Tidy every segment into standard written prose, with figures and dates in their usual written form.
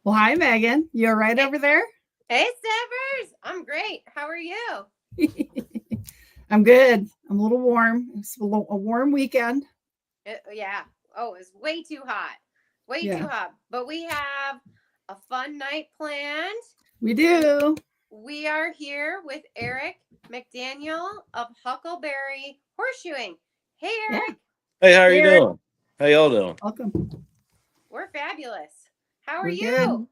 Well, hi, Megan. You all right Hey, over there? hey, Severs. I'm great. How are you? I'm good. I'm a little warm. It's a warm weekend. Yeah. Oh, it's way too hot. Way Yeah, too hot. But we have a fun night planned. we We do. we are here with Eric McDaniel of Huckleberry Horseshoeing. Hey, Yeah. Eric. Hey, how are Hey, you Eric. doing? How y'all doing? Welcome. We're fabulous. How are We're good. you?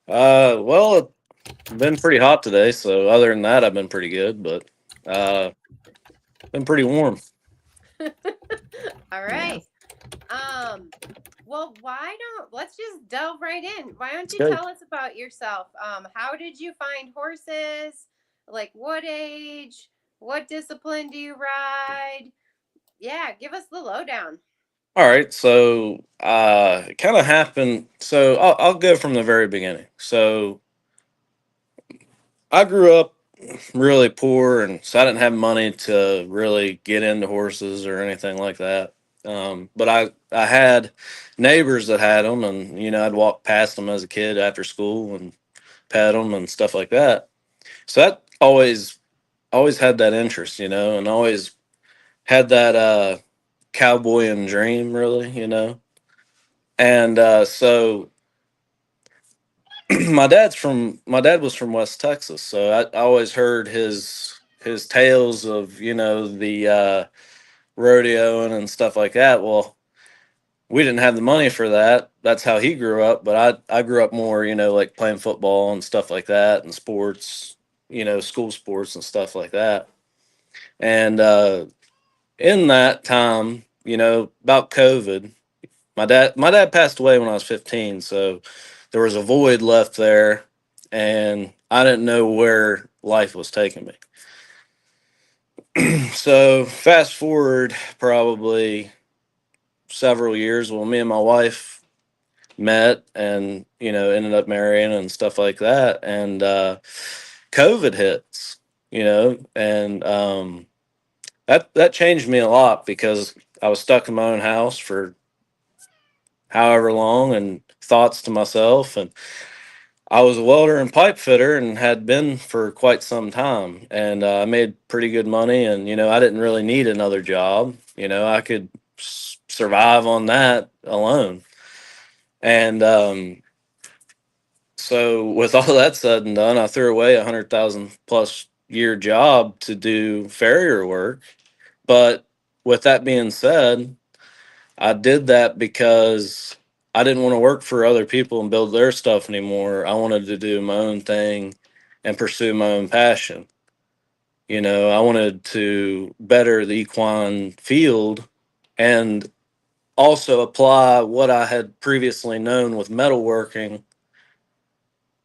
Well, it's been pretty hot today, so other than that, I've been pretty good, but uh, been pretty warm. All Yeah. right. Um, well, why don't let's just delve right in. Why don't It's you good. tell us about yourself? How did you find horses? Like what age? What discipline do you ride? Yeah, give us the lowdown. All right, so it kind of happened. So I'll go from the very beginning. So I grew up really poor, and so I didn't have money to really get into horses or anything like that. But I had neighbors that had them, and I'd walk past them as a kid after school and pet them and stuff like that. So that always had that interest, and always had that cowboy and dream, really, And so my dad was from West Texas, so I always heard his tales of the rodeoing and stuff like that. Well, we didn't have the money for that. That's how he grew up, but I grew up more, like playing football and stuff like that, and sports, school sports and stuff like that. And in that time, about COVID, my dad passed away when I was 15, so there was a void left there, and I didn't know where life was taking me. So fast forward probably several years. Well, me and my wife met, and ended up marrying and stuff like that, and COVID hits, and that changed me a lot because I was stuck in my own house for however long and thoughts to myself. And I was a welder and pipe fitter and had been for quite some time. And I made pretty good money. And, I didn't really need another job. I could survive on that alone. And so, with all that said and done, I threw away 100,000 plus year job to do farrier work. But with that being said, I did that because I didn't want to work for other people and build their stuff anymore. I wanted to do my own thing and pursue my own passion. I wanted to better the equine field and also apply what I had previously known with metalworking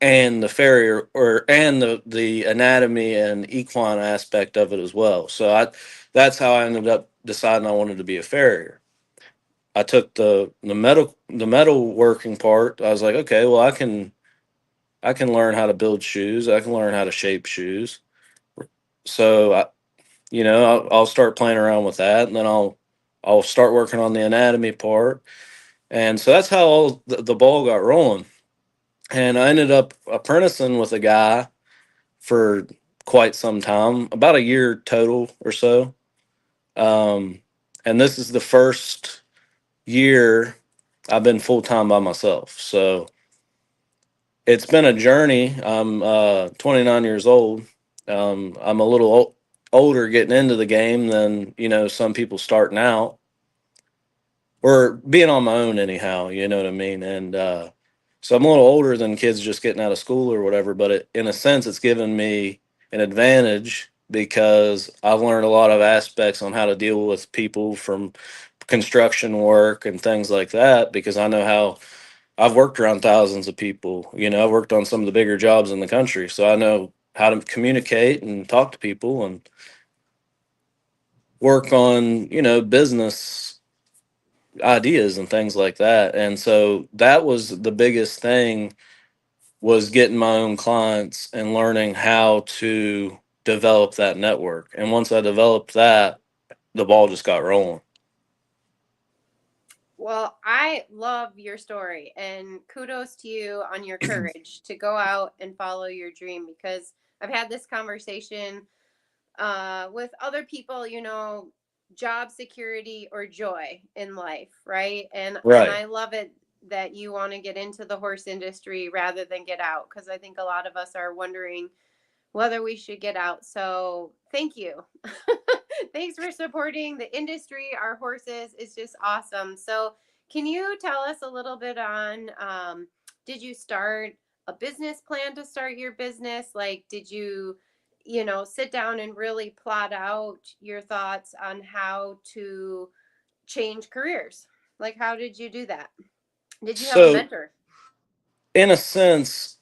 and the farrier and the anatomy and equine aspect of it as well. So that's how I ended up deciding I wanted to be a farrier. I took the metal working part. I was like, okay, well, I can learn how to build shoes. I can learn how to shape shoes. So I'll start playing around with that, and then I'll start working on the anatomy part. And so that's how the ball got rolling. And I ended up apprenticing with a guy for quite some time, about a year total or so. Um, and this is the first year I've been full time by myself. So it's been a journey. I'm 29 years old. I'm a little older getting into the game than some people starting out or being on my own anyhow. You know what I mean? And so I'm a little older than kids just getting out of school or whatever. But in a sense, it's given me an advantage because I've learned a lot of aspects on how to deal with people from construction work and things like that because I know how I've worked around thousands of people. I've worked on some of the bigger jobs in the country, so I know how to communicate and talk to people and work on, business ideas and things like that. And so that was the biggest thing was getting my own clients and learning how to develop that network. And once I developed that, the ball just got rolling. Well, I love your story, and kudos to you on your courage to go out and follow your dream, because I've had this conversation with other people, job security or joy in life, right? And Right. I love it that you want to get into the horse industry rather than get out, because I think a lot of us are wondering whether we should get out. So thank you. Thanks for supporting the industry. Our horses is just awesome. So can you tell us a little bit on, did you start a business plan to start your business? Like, did you, sit down and really plot out your thoughts on how to change careers? Like, how did you do that? Did you have a So mentor? in a sense,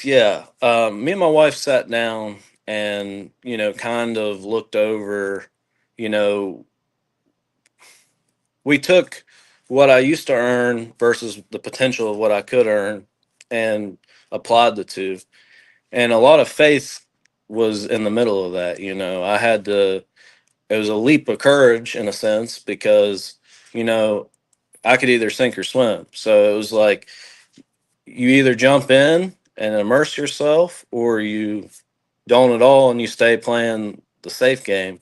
yeah. Me and my wife sat down and, kind of looked over, you know, we took what I used to earn versus the potential of what I could earn and applied the two. And a lot of faith was in the middle of that. I had to, it was a leap of courage in a sense because, you know, I could either sink or swim. So it was like you either jump in and immerse yourself or you don't at all and you stay playing the safe game.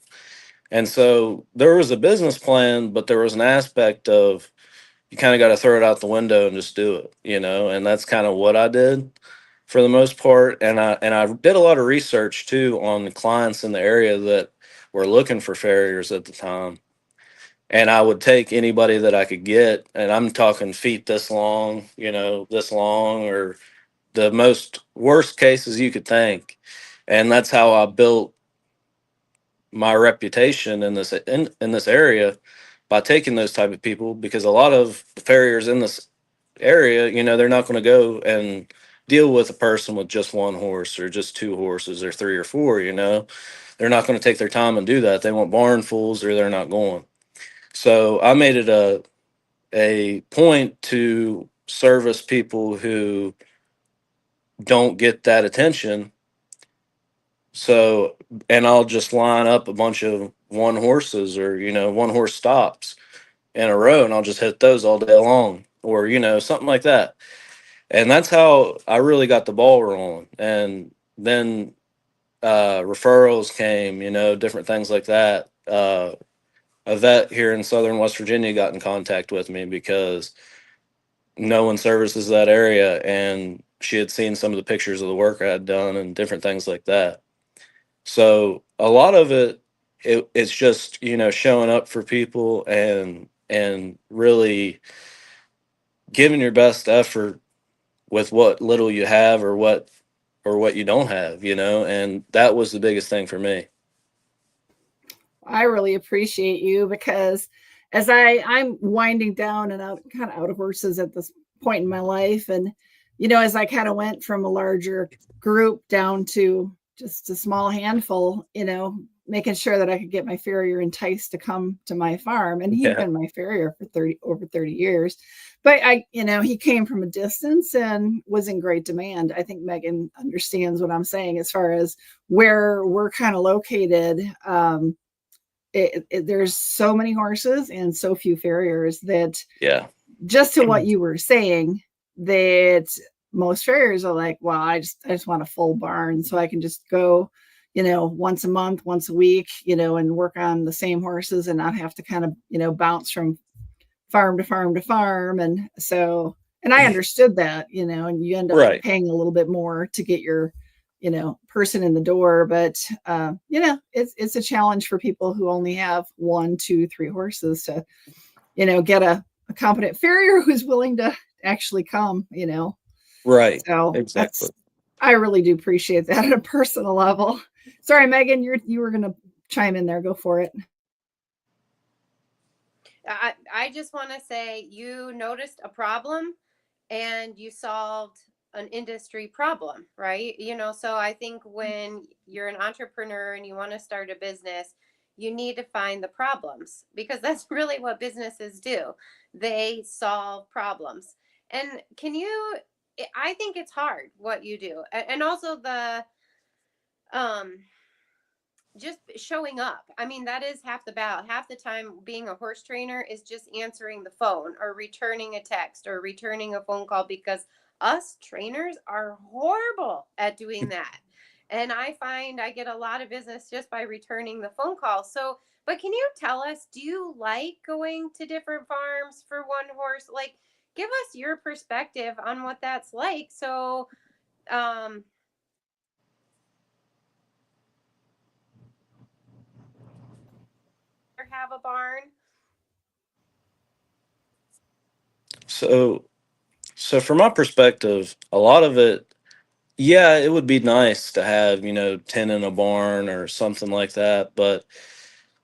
And so there was a business plan, but there was an aspect of you kind of got to throw it out the window and just do it, and that's kind of what I did for the most part. And I did a lot of research too on the clients in the area that were looking for farriers at the time. And I would take anybody that I could get, and I'm talking feet this long, this long, or the most worst cases you could think. And that's how I built my reputation in this area, by taking those type of people, because a lot of the farriers in this area, they're not going to go and deal with a person with just one horse or just two horses or three or four. They're not going to take their time and do that. They want barn fools or they're not going. So I made it a point to service people who don't get that attention. So, and I'll just line up a bunch of one horses or, one horse stops in a row, and I'll just hit those all day long, or, something like that. And that's how I really got the ball rolling. And then referrals came, different things like that. A vet here in Southern West Virginia got in contact with me because no one services that area, and she had seen some of the pictures of the work I had done and different things like that. So a lot of it's just, showing up for people and really giving your best effort with what little you have or what you don't have, and that was the biggest thing for me. I really appreciate you because as I'm winding down and out, kind of out of horses at this point in my life, and as I kind of went from a larger group down to just a small handful, making sure that I could get my farrier enticed to come to my farm, and he'd Yeah. been my farrier for over 30 years, but he came from a distance and was in great demand. I think Megan understands what I'm saying as far as where we're kind of located. There's so many horses and so few farriers that, Yeah. just to what you were saying, that most farriers are like, well, I just want a full barn so I can just go, once a month, once a week, and work on the same horses and not have to kind of, bounce from farm to farm to farm. And so, and I understood that, and you end up Right. paying a little bit more to get your, person in the door. But, it's a challenge for people who only have 1, 2, 3 horses to, get a competent farrier who's willing to actually come, Right. So Exactly. I really do appreciate that at a personal level. Sorry, Megan, you were going to chime in there. Go for it. I just want to say you noticed a problem and you solved an industry problem, right? So I think when you're an entrepreneur and you want to start a business, you need to find the problems, because that's really what businesses do. They solve problems. And I think it's hard what you do. And also um just showing up. I mean, that is half the battle. Half the time being a horse trainer is just answering the phone or returning a text or returning a phone call, because us trainers are horrible at doing that. And I find I get a lot of business just by returning the phone call. So, but can you tell us, do you like going to different farms for one horse? Like, give us your perspective on what that's like. So, um, have a barn. So, so from my perspective, a lot of it, yeah, it would be nice to have, 10 in a barn or something like that. But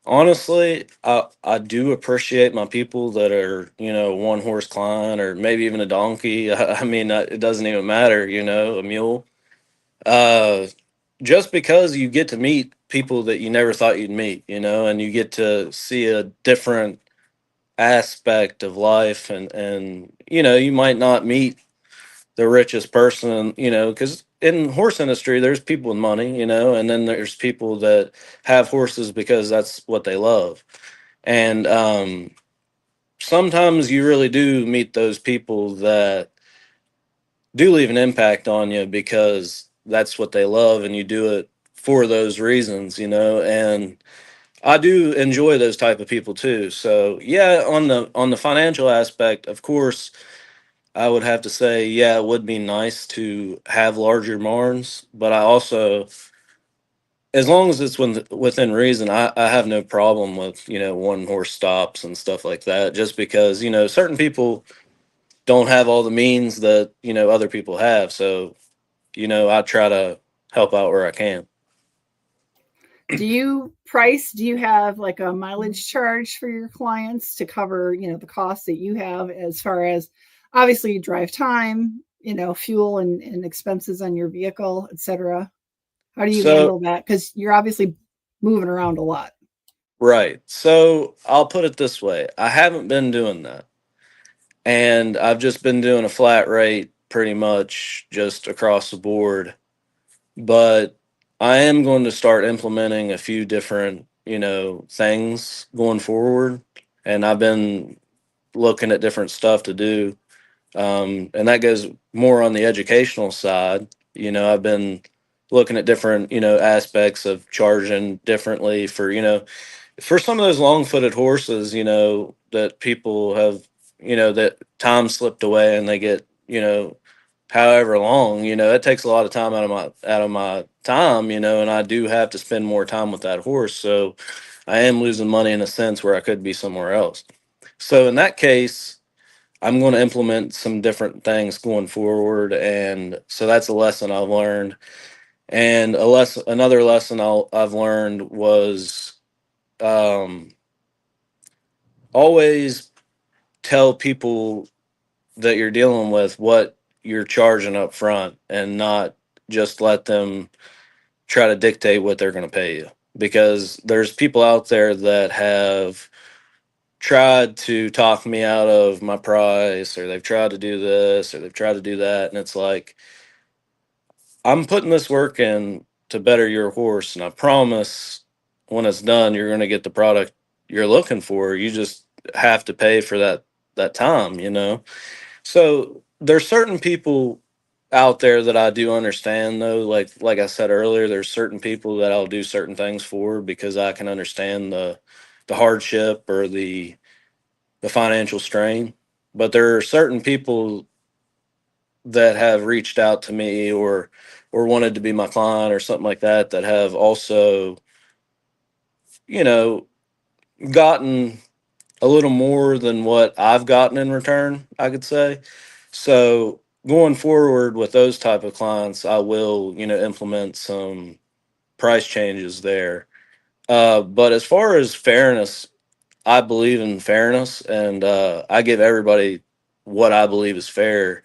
honestly, I do appreciate my people that are, one horse client or maybe even a donkey. I mean, it doesn't even matter, a mule. Uh, just because you get to meet people that you never thought you'd meet, and you get to see a different aspect of life, and you might not meet the richest person, because in horse industry there's people with money, and then there's people that have horses because that's what they love. And sometimes you really do meet those people that do leave an impact on you because that's what they love and you do it for those reasons, and I do enjoy those type of people too. So yeah, on the financial aspect, of course, I would have to say, yeah, it would be nice to have larger barns, but I also, as long as it's within reason, I have no problem with, one horse stops and stuff like that, just because, certain people don't have all the means that, other people have. So, I try to help out where I can. Do you have like a mileage charge for your clients to cover, the costs that you have as far as obviously drive time, fuel and expenses on your vehicle, etc.? How do you So, handle that? Because you're obviously moving around a lot. right. So I'll put it this way. I haven't been doing that. And I've just been doing a flat rate pretty much just across the board. But I am going to start implementing a few different, things going forward. And I've been looking at different stuff to do. And that goes more on the educational side. I've been looking at different, aspects of charging differently for some of those long-footed horses, that people have, that time slipped away and they get, however long, it takes a lot of time out of my time, and I do have to spend more time with that horse. So I am losing money in a sense where I could be somewhere else. So in that case, I'm going to implement some different things going forward, and so that's a lesson I've learned. And another lesson I've learned was um, always tell people that you're dealing with what you're charging up front, and not just let them try to dictate what they're going to pay you, because there's people out there that have tried to talk me out of my price, or they've tried to do this or they've tried to do that, and it's like, I'm putting this work in to better your horse, and I promise when it's done you're going to get the product you're looking for. You just have to pay for that time, So there's certain people out there that I do understand, though. Like I said earlier, there's certain people that I'll do certain things for because I can understand the hardship or the financial strain. But there are certain people that have reached out to me, or wanted to be my client or something like that, that have also, you know, gotten a little more than what I've gotten in return, I could say. So going forward with those type of clients, I will, implement some price changes there. But as far as fairness, I believe in fairness, and I give everybody what I believe is fair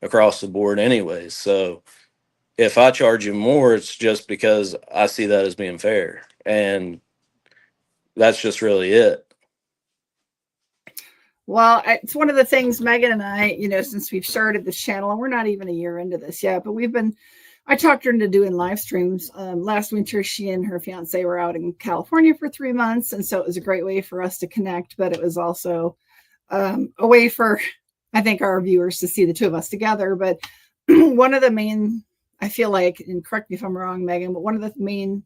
across the board anyways. So if I charge you more, it's just because I see that as being fair. And that's just really it. Well, it's one of the things Megan and I, since we've started this channel, and we're not even a year into this yet, but we've been I talked her into doing live streams. Last winter, she and her fiance were out in California for 3 months. And so it was a great way for us to connect, but it was also a way for, I think, our viewers to see the two of us together. But one of the main, I feel like, and correct me if I'm wrong, Megan, but one of the main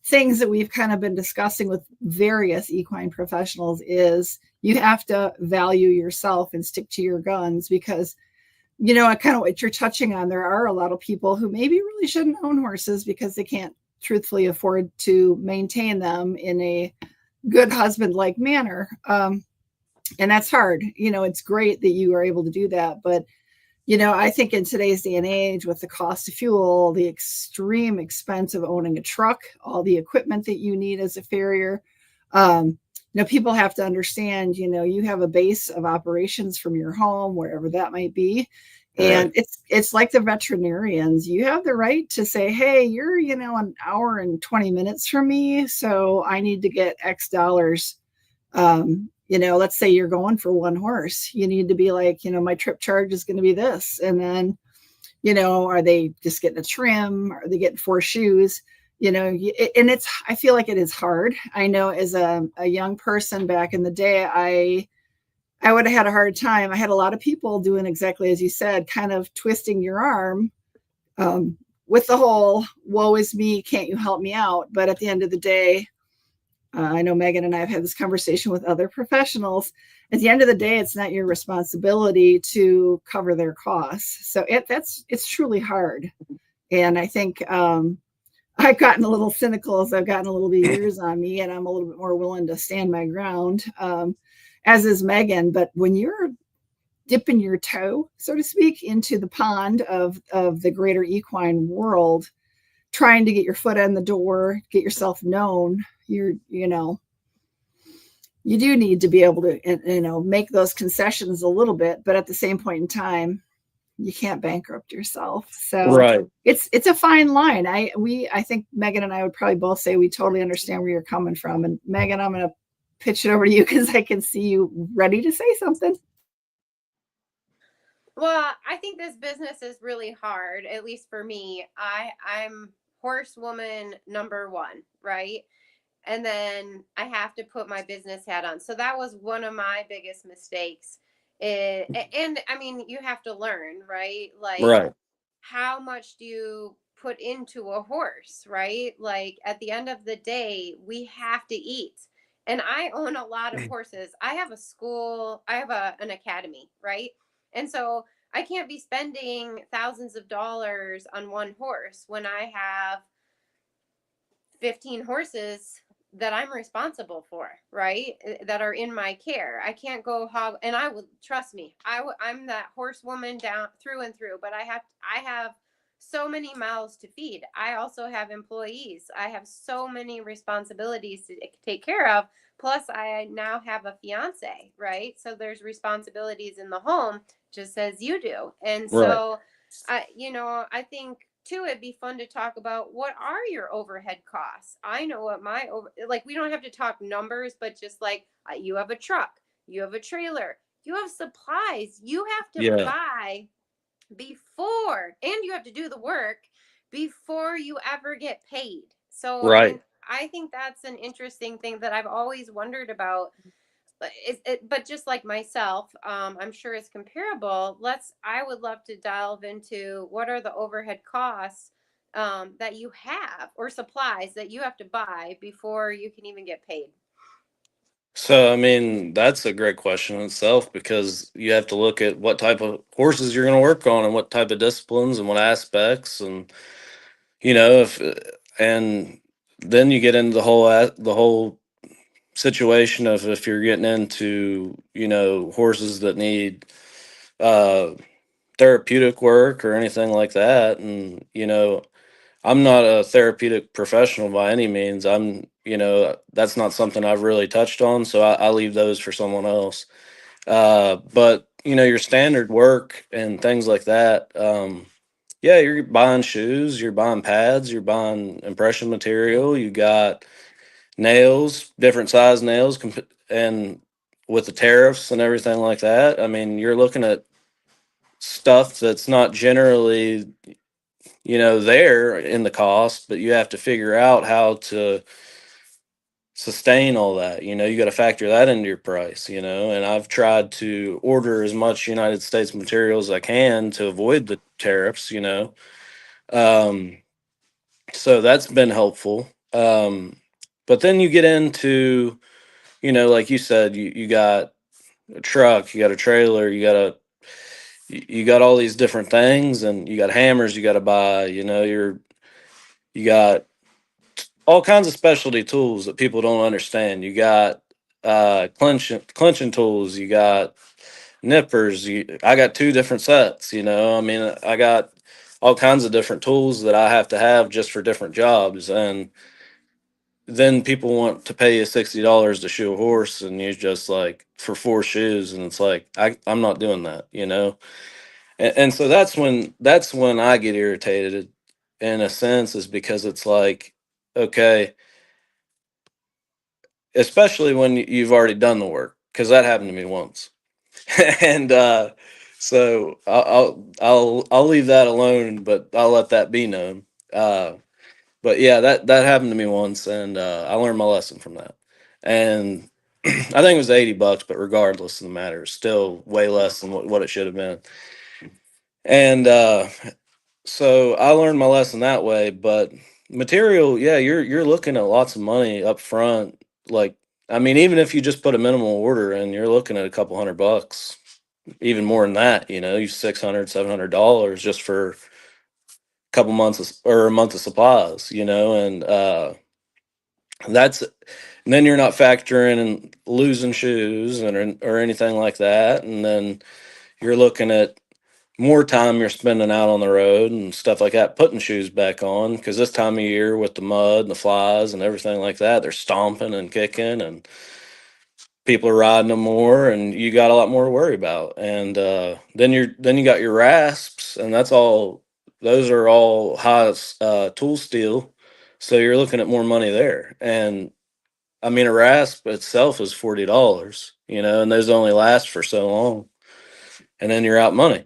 things that we've kind of been discussing with various equine professionals is you have to value yourself and stick to your guns, because kind of what you're touching on, there are a lot of people who maybe really shouldn't own horses because they can't truthfully afford to maintain them in a good husband-like manner. And that's hard. It's great that you are able to do that, but I think in today's day and age, with the cost of fuel, the extreme expense of owning a truck, all the equipment that you need as a farrier, people have to understand, you have a base of operations from your home, wherever that might be. And Right. it's like the veterinarians. You have the right to say, hey, you're, an hour and 20 minutes from me, so I need to get X dollars. Let's say you're going for one horse. You need to be like, my trip charge is going to be this. And then, are they just getting a trim? Are they getting 4 shoes? And I feel like it is hard. I know as a young person back in the day, I would have had a hard time. I had a lot of people doing exactly as you said, kind of twisting your arm with the whole, woe is me, can't you help me out? But at the end of the day, I know Megan and I have had this conversation with other professionals. At the end of the day, it's not your responsibility to cover their costs. So it's truly hard. And I think I've gotten a little cynical as I've gotten a little bit of years on me, and I'm a little bit more willing to stand my ground, as is Megan. But when you're dipping your toe, so to speak, into the pond of the greater equine world, trying to get your foot in the door, get yourself known, you do need to be able to, make those concessions a little bit, but at the same point in time, you can't bankrupt yourself. So Right. it's a fine line. I think Megan and I would probably both say we totally understand where you're coming from. And Megan, I'm going to pitch it over to you because I can see you ready to say something. Well, I think this business is really hard, at least for me. I'm horsewoman number one, right? And then I have to put my business hat on. So that was one of my biggest mistakes. And I mean, you have to learn, right? Like, Right. how much do you put into a horse, right? Like, at the end of the day, we have to eat. And I own a lot of horses. I have a school, I have an academy, right? And so I can't be spending thousands of dollars on one horse when I have 15 horses that I'm responsible for, right? That are in my care. I can't go hog, and I will, trust me, I'm that horsewoman down through and through, but I have so many mouths to feed. I also have employees. I have so many responsibilities to take care of. Plus I now have a fiance, right? So there's responsibilities in the home just as you do. And Right. so I think too, it'd be fun to talk about what are your overhead costs. I know what like, we don't have to talk numbers, but just like, you have a truck, you have a trailer, you have supplies, you have to Yeah. buy before, and you have to do the work before you ever get paid. So Right. I think that's an interesting thing that I've always wondered about. But just like myself, I'm sure it's comparable. I would love to delve into what are the overhead costs that you have, or supplies that you have to buy before you can even get paid. So, I mean, that's a great question in itself, because you have to look at what type of horses you're going to work on and what type of disciplines and what aspects, and if and then you get into the whole situation of if you're getting into horses that need uh therapeutic work or anything like that. And I'm not a therapeutic professional by any means. That's not something I've really touched on, so I leave those for someone else. But your standard work and things like that. Yeah, you're buying shoes, you're buying pads, you're buying impression material, you got nails, different size nails, and with the tariffs and everything like that, I mean, you're looking at stuff that's not generally there in the cost, but you have to figure out how to sustain all that. You got to factor that into your price, and I've tried to order as much United States material as I can to avoid the tariffs. Um, so that's been helpful. But then you get into, like you said, you got a truck, you got a trailer, you got all these different things, and you got hammers you got to buy. You got all kinds of specialty tools that people don't understand. You got clenching tools. You got nippers. I got two different sets. I mean, I got all kinds of different tools that I have to have just for different jobs, and then people want to pay you $60 to shoe a horse, and you just like for four shoes, and it's like I'm not doing that. And so that's when I get irritated in a sense, is because it's like, okay, especially when you've already done the work, because that happened to me once. And so I'll leave that alone, but I'll let that be known. But yeah, that happened to me once, and I learned my lesson from that. And I think it was $80, but regardless of the matter, it's still way less than what it should have been. And so I learned my lesson that way. But material, yeah, you're looking at lots of money up front. Like, I mean, even if you just put a minimal order in, you're looking at a couple $100, even more than that. You $600, $700 just for a couple months or a month of supplies. And that's and then you're not factoring in losing shoes or anything like that. And then you're looking at more time you're spending out on the road and stuff like that, putting shoes back on, because this time of year with the mud and the flies and everything like that, they're stomping and kicking, and people are riding them more, and you got a lot more to worry about. And then you got your rasps, and those are all high tool steel, so you're looking at more money there. And I mean, a rasp itself is $40, and those only last for so long, and then you're out money.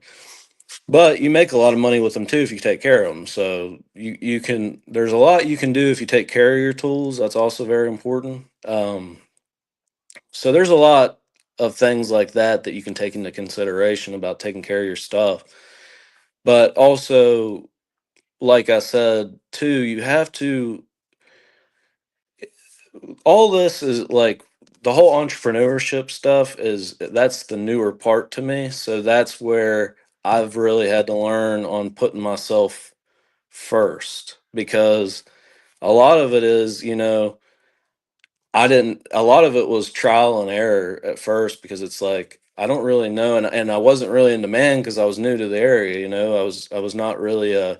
But you make a lot of money with them too if you take care of them. So you can. There's a lot you can do if you take care of your tools. That's also very important. So there's a lot of things like that you can take into consideration about taking care of your stuff. But also, like I said too, you have to. All this is like the whole entrepreneurship stuff that's the newer part to me. So that's where I've really had to learn on putting myself first, because a lot of it is, a lot of it was trial and error at first, because it's like, I don't really know. And I wasn't really in demand because I was new to the area. I was not really a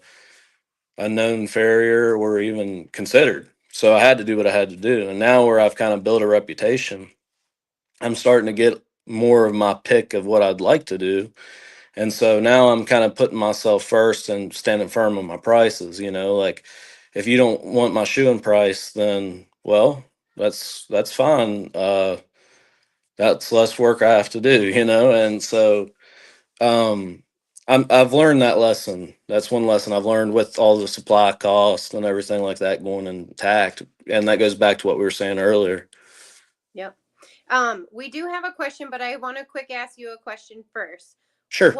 known farrier or even considered. So I had to do what I had to do. And now where I've kind of built a reputation, I'm starting to get more of my pick of what I'd like to do. And so now I'm kind of putting myself first and standing firm on my prices. Like, if you don't want my shoeing price, then well, that's fine. That's less work I have to do. And so um I've learned that lesson. That's one lesson I've learned with all the supply costs and everything like that going intact. And that goes back to what we were saying earlier. Yep. We do have a question, but I want to quick ask you a question first. Sure.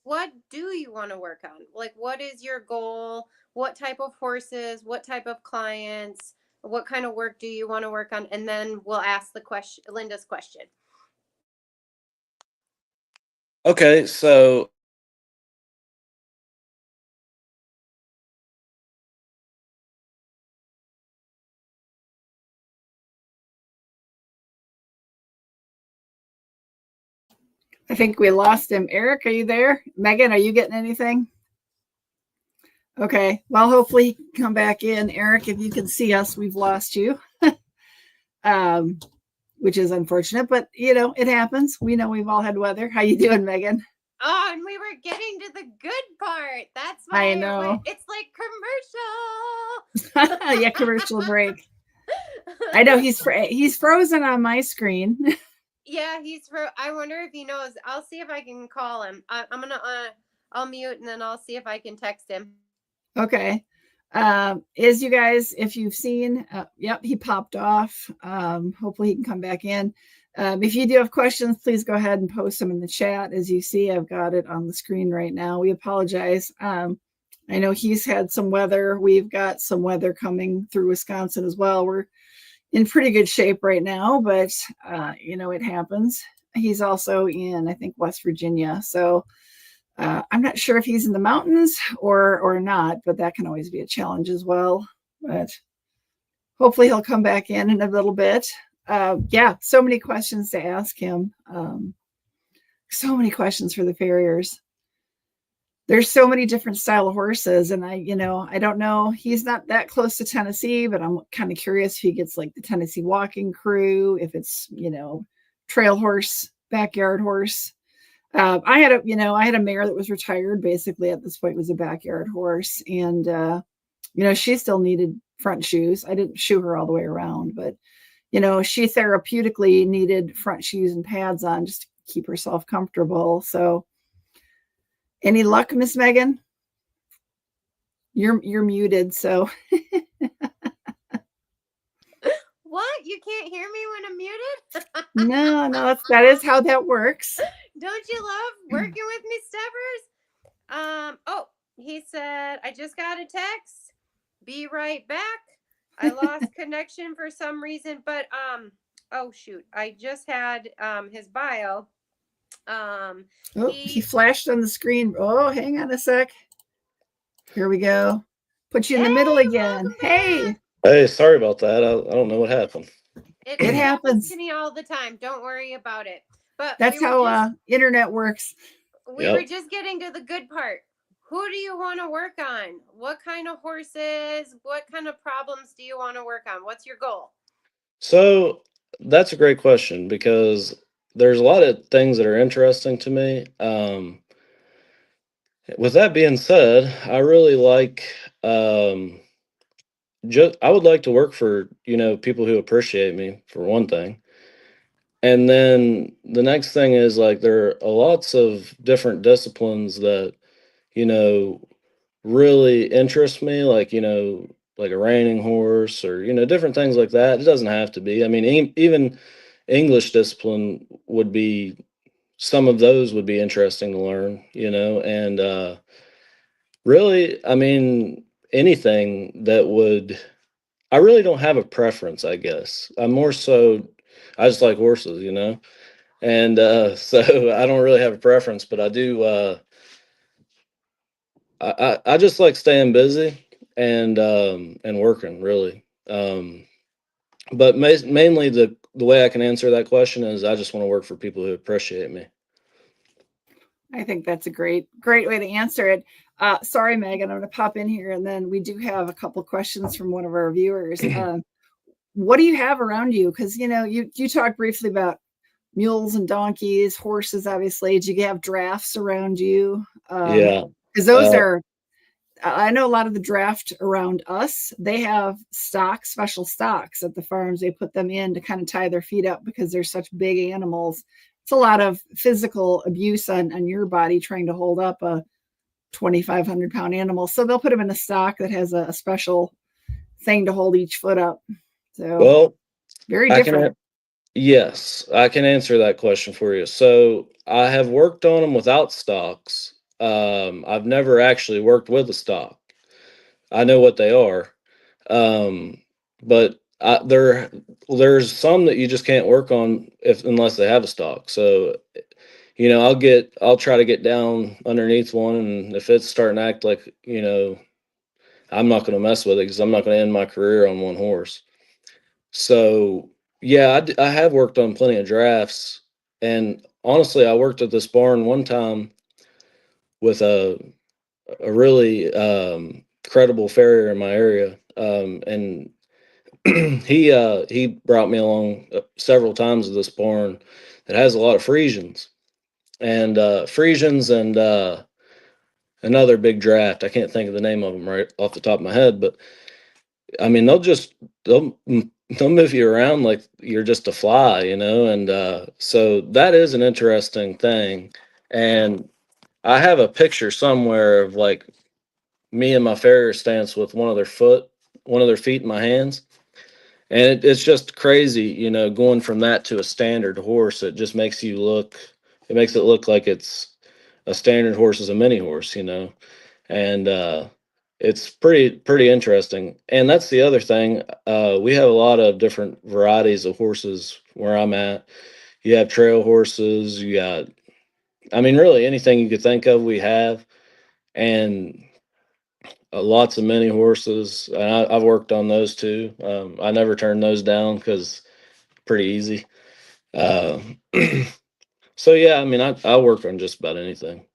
What do you want to work on? Like, what is your goal? What type of horses? What type of clients? What kind of work do you want to work on? And then we'll ask the question, Linda's question. Okay, so I think we lost him. Eric, are you there? Megan, are you getting anything? Okay. Well, hopefully he can come back in. Eric, if you can see us, we've lost you. Which is unfortunate, but it happens. We know we've all had weather. How you doing, Megan? Oh, and we were getting to the good part. That's why I know. it's like commercial. Yeah, commercial break. I know he's frozen on my screen. Yeah, I wonder if he knows. I'll see if I can call him. I'm gonna I'll mute, and then I'll see if I can text him. Okay. Is you guys, if you've seen, yep, he popped off. Hopefully he can come back in. If you do have questions, please go ahead and post them in the chat. As you see, I've got it on the screen right now. We apologize. I know he's had some weather. We've got some weather coming through Wisconsin as well. We're in pretty good shape right now, but it happens. He's also in, I think, West Virginia. So I'm not sure if he's in the mountains or not, but that can always be a challenge as well. But hopefully he'll come back in a little bit. Yeah, so many questions to ask him. So many questions for the farriers. There's so many different style of horses, and I don't know. He's not that close to Tennessee, but I'm kind of curious if he gets like the Tennessee walking crew, if it's trail horse, backyard horse. I had a mare that was retired. Basically, at this point, was a backyard horse, and she still needed front shoes. I didn't shoe her all the way around, but she therapeutically needed front shoes and pads on just to keep herself comfortable. So, any luck, Miss Megan? You're muted. So, What? You can't hear me when I'm muted? no, that is how that works. Don't you love working with me, Steppers? Oh, he said, I just got a text. Be right back. I lost connection for some reason, but oh shoot, I just had his bio. He flashed on the screen. Oh, hang on a sec. Here we go. Put you in the middle again. Hey. Hey, sorry about that. I don't know what happened. It happens to me all the time. Don't worry about it. But that's how internet works. We were just getting to the good part. Who do you want to work on? What kind of horses? What kind of problems do you want to work on? What's your goal? So that's a great question because there's a lot of things that are interesting to me. With that being said, I really like I would like to work for people who appreciate me, for one thing. And then the next thing is, like, there are lots of different disciplines that really interest me, like like a reining horse, or different things like that. It doesn't have to be. I mean, even English discipline would be, some of those would be interesting to learn, and really, I mean, anything that would. I really don't have a preference, I guess. I'm more so, I just like horses, and so I don't really have a preference, but I do. I just like staying busy and working, really. But mainly the way I can answer that question is I just want to work for people who appreciate me. I think that's a great way to answer it. Sorry, Megan, I'm going to pop in here, and then we do have a couple questions from one of our viewers. What do you have around you? Because you talked briefly about mules and donkeys, horses. Obviously, do you have drafts around you? Yeah, because those are. I know a lot of the draft around us. They have special stocks at the farms. They put them in to kind of tie their feet up because they're such big animals. It's a lot of physical abuse on your body trying to hold up a 2,500 pound animal. So they'll put them in a stock that has a special thing to hold each foot up. So, well, very different. Yes, I can answer that question for you. So I have worked on them without stocks. I've never actually worked with a stock. I know what they are, but there's some that you just can't work on unless they have a stock. So I'll try to get down underneath one, and if it's starting to act like I'm not going to mess with it because I'm not going to end my career on one horse. So yeah, I have worked on plenty of drafts, and honestly, I worked at this barn one time with a really credible farrier in my area, and he brought me along several times to this barn that has a lot of Friesians and another big draft. I can't think of the name of them right off the top of my head, but I mean, they'll move you around like you're just a fly, and so that is an interesting thing. And I have a picture somewhere of, like, me and my farrier stance with one of their feet in my hands. And it's just crazy, you know, going from that to a standard horse. It just makes it makes it look like it's a standard horse is a mini horse, you know. And it's pretty interesting. And that's the other thing. We have a lot of different varieties of horses where I'm at. You have trail horses, you got, I mean, really anything you could think of, we have. And lots of mini horses. And I've worked on those too. I never turn those down because pretty easy. Uh, so yeah, I mean, I work on just about anything.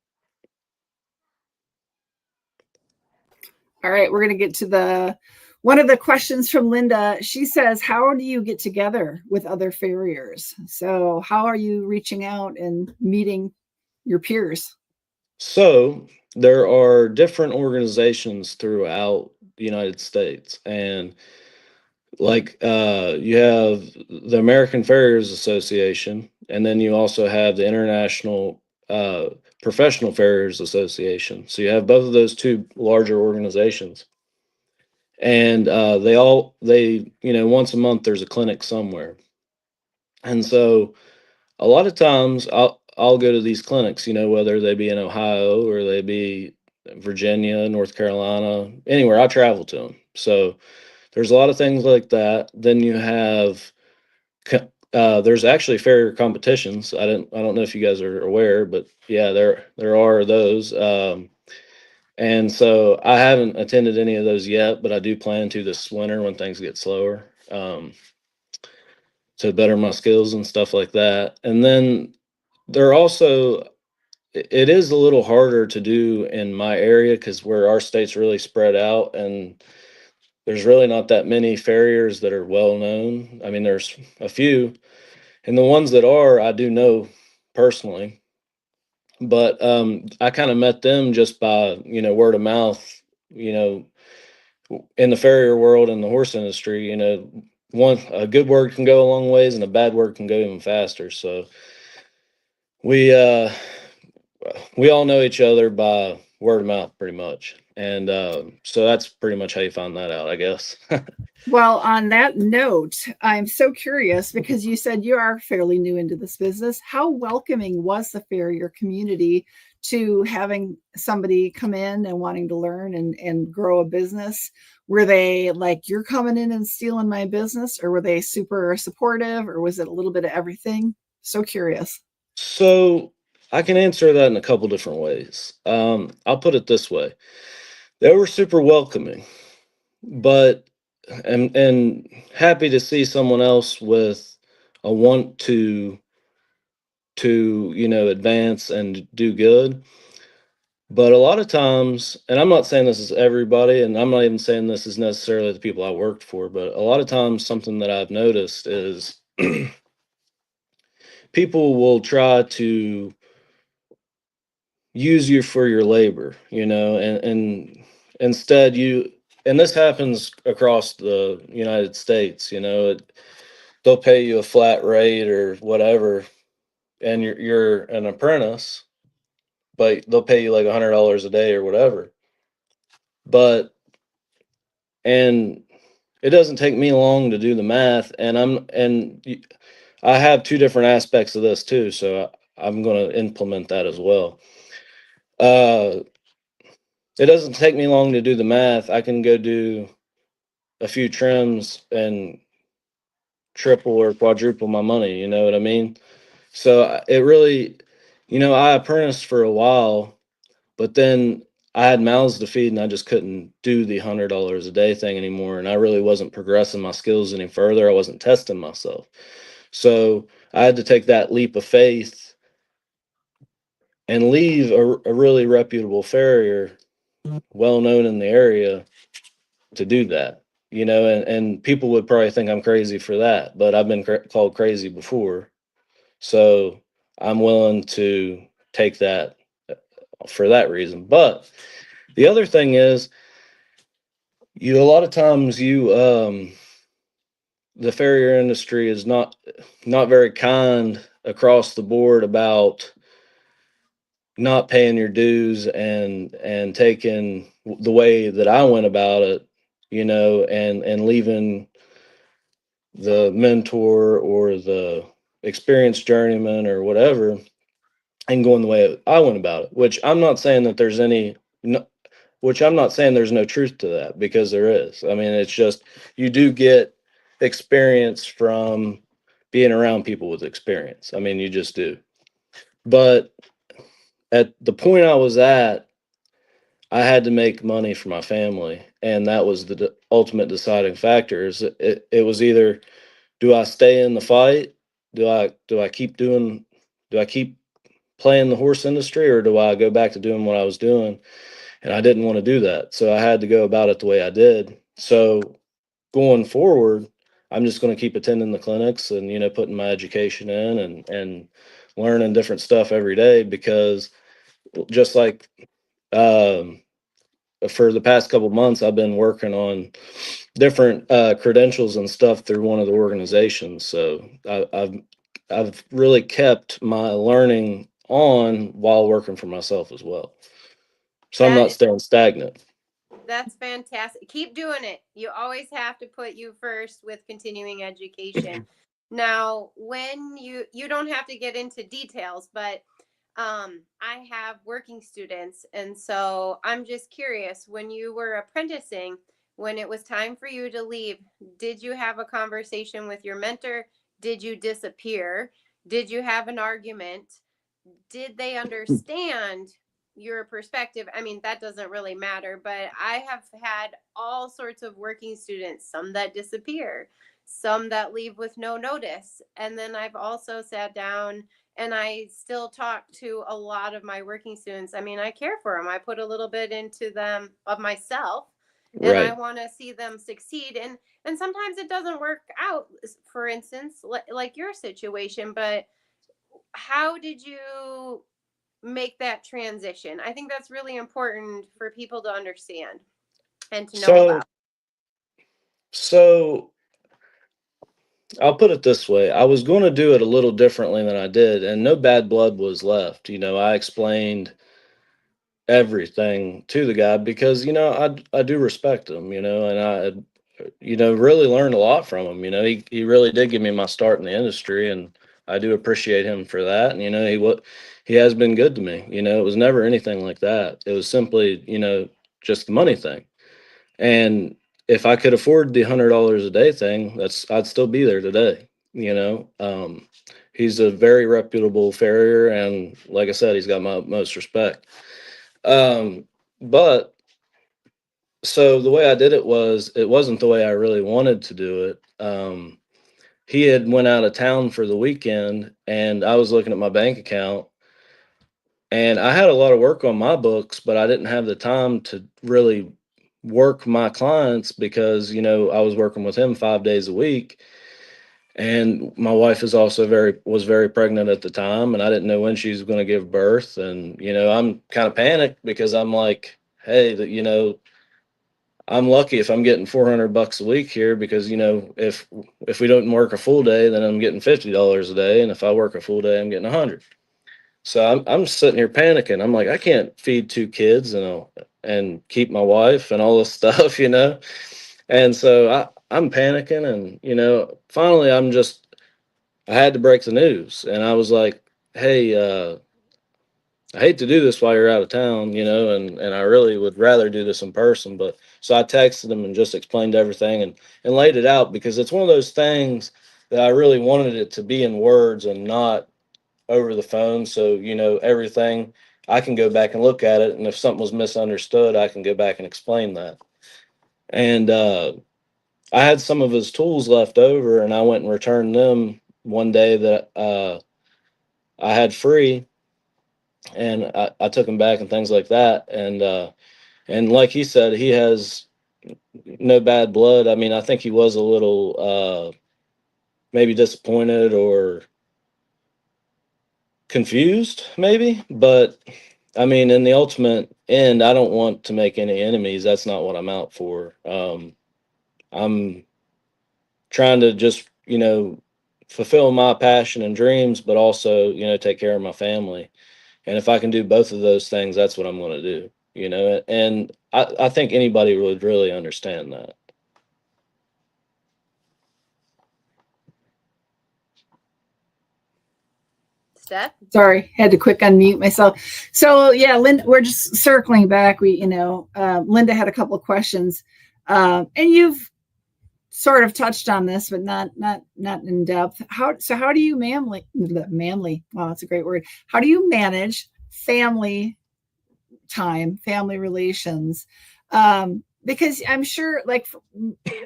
All right, we're going to get to the one of the questions from Linda. She says, "How do you get together with other farriers?" So, how are you reaching out and meeting your peers? So there are different organizations throughout the United States, and like you have the American Farriers Association, and then you also have the International uh, Professional Farriers Association. So you have both of those two larger organizations, and they you know, once a month there's a clinic somewhere, and so a lot of times I'll go to these clinics, you know, whether they be in Ohio or they be Virginia, North Carolina, anywhere. I travel to them. So there's a lot of things like that. Then you have there's actually farrier competitions. I don't know if you guys are aware, but yeah, there are those. And so I haven't attended any of those yet, but I do plan to this winter when things get slower, to better my skills and stuff like that. And then there are also, it is a little harder to do in my area because where our state's really spread out, and there's really not that many farriers that are well known. I mean, there's a few, and the ones that are, I do know personally. But I kind of met them just by, you know, word of mouth, you know, in the farrier world and the horse industry. You know, a good word can go a long ways, and a bad word can go even faster. So we uh we all know each other by word of mouth pretty much, and so that's pretty much how you find that out, I guess. Well, on that note, I'm so curious because you said you are fairly new into this business. How welcoming was the farrier community to having somebody come in and wanting to learn and grow a business? Were they like, "You're coming in and stealing my business," or were they super supportive, or was it a little bit of everything? So curious. So I can answer that in a couple different ways. I'll put it this way: they were super welcoming, but and happy to see someone else with a want to, you know, advance and do good. But a lot of times, and I'm not saying this is everybody, and I'm not even saying this is necessarily the people I worked for, but a lot of times something that I've noticed is people will try to use you for your labor, you know, and instead and this happens across the United States, you know, they'll pay you a flat rate or whatever, and you're an apprentice, but they'll pay you like $100 a day or whatever. But and it doesn't take me long to do the math, and I have two different aspects of this too, so I'm going to implement that as well. Uh, it doesn't take me long to do the math. I can go do a few trims and triple or quadruple my money. You know what I mean? So it really, you know, I apprenticed for a while, but then I had mouths to feed and I just couldn't do the $100 a day thing anymore. And I really wasn't progressing my skills any further. I wasn't testing myself. So I had to take that leap of faith and leave a really reputable farrier, well known in the area, to do that. You know, and people would probably think I'm crazy for that, but I've been called crazy before. So I'm willing to take that for that reason. But the other thing is, a lot of times the farrier industry is not very kind across the board about not paying your dues and taking the way that I went about it, and leaving the mentor or the experienced journeyman or whatever and going the way I went about it, which I'm not saying that there's any no, which I'm not saying there's no truth to that, because there is. I mean, it's just you do get experience from being around people with experience. I mean, you just do. But at the point I was at, I had to make money for my family, and that was the ultimate deciding factor. Is it was either, do I stay in the fight? Do I keep doing? Do I keep playing the horse industry, or do I go back to doing what I was doing? And I didn't want to do that, so I had to go about it the way I did. So going forward, I'm just going to keep attending the clinics and putting my education in and learning different stuff every day, because just like um, for the past couple months, I've been working on different credentials and stuff through one of the organizations. So I've really kept my learning on while working for myself as well. So I'm That not is, staying stagnant. that's fantastic. Keep doing it. You always have to put you first with continuing education. Now, when you don't have to get into details, but I have working students, and so I'm just curious, when you were apprenticing, when it was time for you to leave, did you have a conversation with your mentor? Did you disappear? Did you have an argument? Did they understand your perspective? I mean, that doesn't really matter, but I have had all sorts of working students, some that disappear, some that leave with no notice. And then I've also sat down and I still talk to a lot of my working students. I mean, I care for them. I put a little bit into them of myself, and I Right. want to see them succeed. And sometimes it doesn't work out, for instance, like your situation, but how did you make that transition? I think that's really important for people to understand and to know So about. so I'll put it this way. I was going to do it a little differently than I did, and no bad blood was left. I explained everything to the guy because I do respect him, and I really learned a lot from him. He really did give me my start in the industry, and I do appreciate him for that. And he has been good to me. It was never anything like that. It was simply just the money thing. And if I could afford the $100 a day thing, I'd still be there today. He's a very reputable farrier, and like I said, he's got my utmost respect. um, but so the way I did it wasn't the way I really wanted to do it. He had went out of town for the weekend, and I was looking at my bank account, and I had a lot of work on my books, but I didn't have the time to really work my clients because I was working with him 5 days a week. And my wife was very pregnant at the time, and I didn't know when she was going to give birth. And I'm kind of panicked because I'm like, hey, I'm lucky if I'm getting $400 a week here, because if we don't work a full day, then I'm getting $50 a day, and if I work a full day, I'm getting 100. So I'm sitting here panicking. I'm like, I can't feed two kids and keep my wife and all this stuff. And so I'm panicking, and finally I had to break the news, and I was like, hey, I hate to do this while you're out of town, and I really would rather do this in person. But so I texted him and just explained everything and laid it out, because it's one of those things that I really wanted it to be in words and not over the phone. So, everything, I can go back and look at it. And if something was misunderstood, I can go back and explain that. And I had some of his tools left over, and I went and returned them one day that I had free, and I took them back and things like that. And like he said, he has no bad blood. I mean, I think he was a little maybe disappointed or confused, maybe. But I mean, in the ultimate end, I don't want to make any enemies. That's not what I'm out for. I'm trying to just, fulfill my passion and dreams, but also, take care of my family. And if I can do both of those things, that's what I'm going to do, you know, and I think anybody would really understand that. Steph? Sorry, had to quick unmute myself. So yeah, Linda, we're just circling back. Linda had a couple of questions, and you've sort of touched on this, but not in depth. How do you manly? Wow, that's a great word. How do you manage family time, family relations? Because I'm sure, like,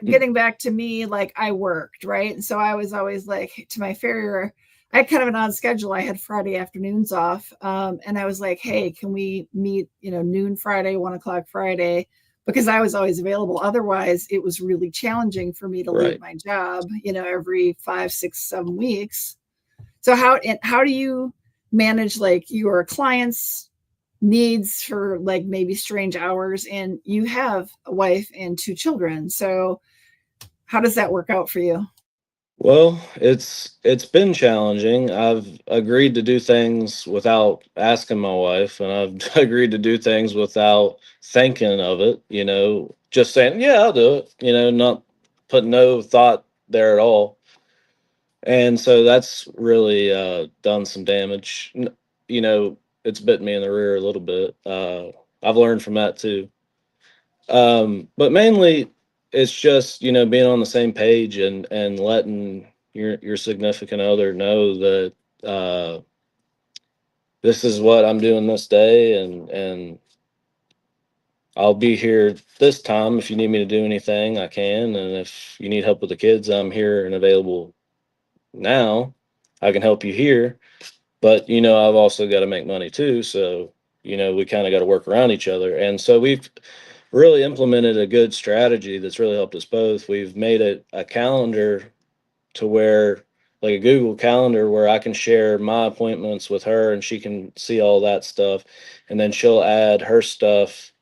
getting back to me, like, I worked, right? And so I was always like, to my farrier, I had kind of an odd schedule. I had Friday afternoons off. And I was like, hey, can we meet, noon Friday, 1 o'clock Friday? Because I was always available. Otherwise, it was really challenging for me to leave Right. my job, every 5, 6, 7 weeks. So how do you manage, like, your clients' needs for, like, maybe strange hours, and you have a wife and 2 children? So how does that work out for you? Well, it's been challenging. I've agreed to do things without asking my wife, and I've agreed to do things without thinking of it, you know, just saying, yeah, I'll do it, you know, not put no thought there at all. And so that's really done some damage. You know, it's bit me in the rear a little bit. I've learned from that too. But mainly it's just, you know, being on the same page and letting your significant other know that uh, this is what I'm doing this day, and I'll be here this time. If you need me to do anything, I can. And if you need help with the kids, I'm here and available now. I can help you here. But, you know, I've also got to make money too. So, you know, we kind of got to work around each other. And so we've really implemented a good strategy that's really helped us both. We've made it a calendar to where, like a Google calendar, where I can share my appointments with her and she can see all that stuff. And then she'll add her stuff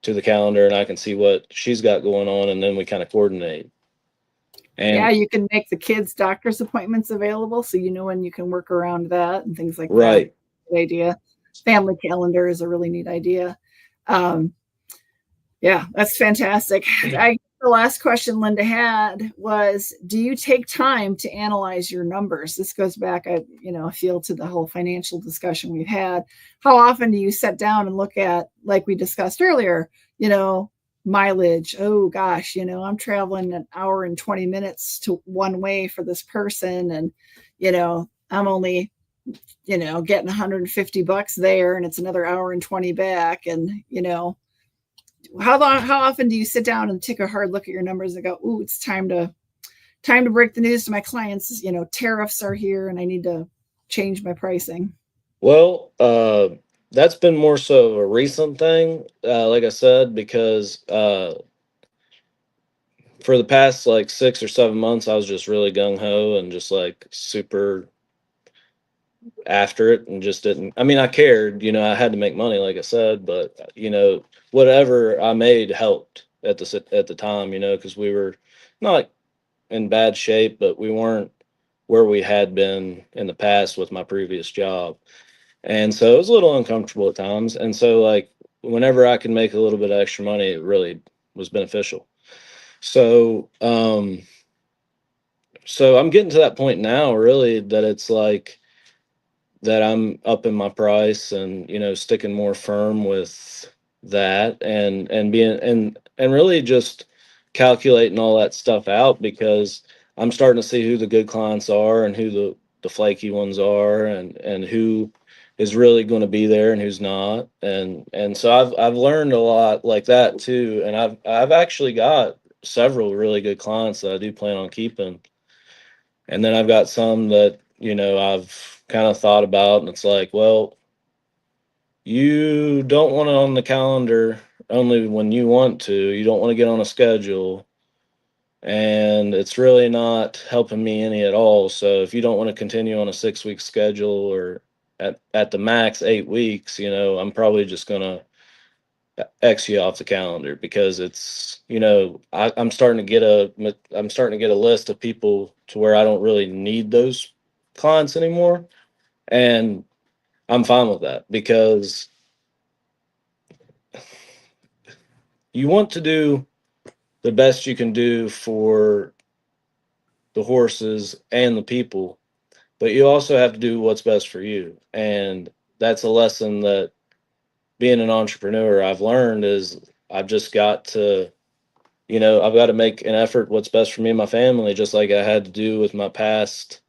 to the calendar and I can see what she's got going on. And then we kind of coordinate. Yeah, And you can make the kids' doctor's appointments available, so when you can work around that and things like that. right. Good idea. Family calendar is a really neat idea. Um, yeah, that's fantastic. The last question Linda had was, do you take time to analyze your numbers? This goes back, I feel, to the whole financial discussion we've had. How often do you sit down and look at, like we discussed earlier, mileage? Oh gosh, I'm traveling an hour and 20 minutes to one way for this person. And, I'm only, getting $150 there, and it's another hour and 20 back. And, how often do you sit down and take a hard look at your numbers and go, ooh, it's time to break the news to my clients, tariffs are here and I need to change my pricing? Well, that's been more so of a recent thing, like I said, because for the past like 6 or 7 months, I was just really gung ho and just like super after it and just didn't. I mean, I cared, you know, I had to make money, like I said, but you know, whatever I made helped at the time, you know, because we were not in bad shape, but we weren't where we had been in the past with my previous job. And so it was a little uncomfortable at times. And so, like, whenever I could make a little bit of extra money, it really was beneficial. So, so I'm getting to that point now, really, that it's like that I'm upping my price and, you know, sticking more firm with that and being and really just calculating all that stuff out because I'm starting to see who the good clients are and who the flaky ones are and who is really going to be there and who's not. And so I've learned a lot like that too. And I've actually got several really good clients that I do plan on keeping. And then I've got some that, you know, I've kind of thought about and it's like, well, you don't want it on the calendar only when you want to. You don't want to get on a schedule. And it's really not helping me any at all. So if you don't want to continue on a 6 week schedule or at the max 8 weeks, you know, I'm probably just gonna X you off the calendar because it's, you know, I'm starting to get a list of people to where I don't really need those clients anymore. And I'm fine with that because you want to do the best you can do for the horses and the people, but you also have to do what's best for you. And that's a lesson that being an entrepreneur I've learned is I've just got to, I've got to make an effort what's best for me and my family, just like I had to do with my past,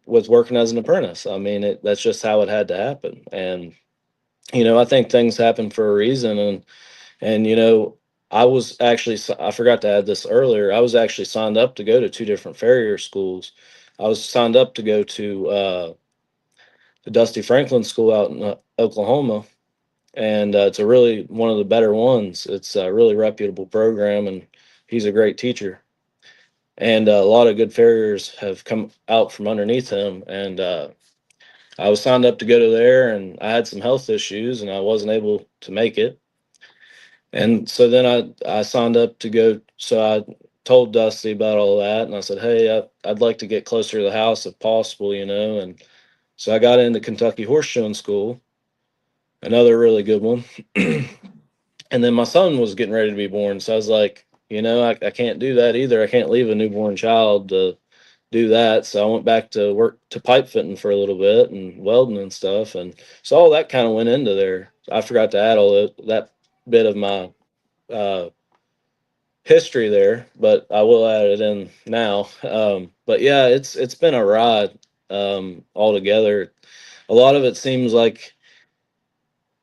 with working as an apprentice. I mean, that's just how it had to happen. And, I think things happen for a reason. And, I was actually, I forgot to add this earlier. I was actually signed up to go to two different farrier schools. I was signed up to go to the Dusty Franklin School out in Oklahoma, and it's a really one of the better ones. It's a really reputable program, and he's a great teacher. And a lot of good farriers have come out from underneath him. And I was signed up to go to there, and I had some health issues, and I wasn't able to make it. And so then I signed up to go. So I told Dusty about all that, and I said, "Hey, I'd like to get closer to the house if possible, And so I got into Kentucky Horseshoeing School, another really good one. And then my son was getting ready to be born, so I was like, I can't do that either. I can't leave a newborn child to do that. So I went back to work to pipe fitting for a little bit and welding and stuff, and so all that kind of went into there. I forgot to add all that bit of my uh, history there, but I will add it in now. But yeah, it's been a ride altogether. A lot of it seems like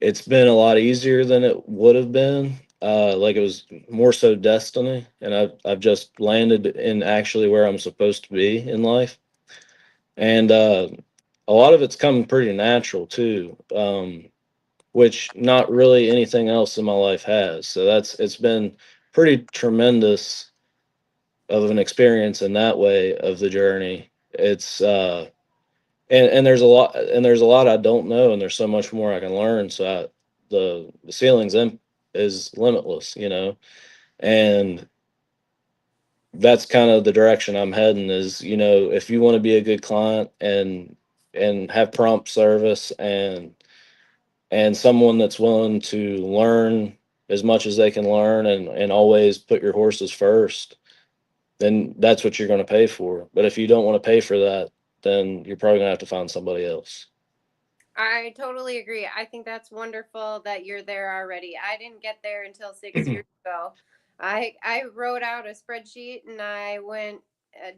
it's been a lot easier than it would have been. Like it was more so destiny, and I've just landed in actually where I'm supposed to be in life, and a lot of it's coming pretty natural too, which not really anything else in my life has. So it's been pretty tremendous of an experience in that way of the journey. It's and there's a lot I don't know, and there's so much more I can learn. So the ceiling's is limitless, and that's kind of the direction I'm heading. Is if you want to be a good client and have prompt service and someone that's willing to learn as much as they can learn and always put your horses first, then that's what you're going to pay for. But if you don't want to pay for that, then you're probably going to have to find somebody else. I totally agree. I think that's wonderful that you're there already. I didn't get there until 6 years ago. I wrote out a spreadsheet and I went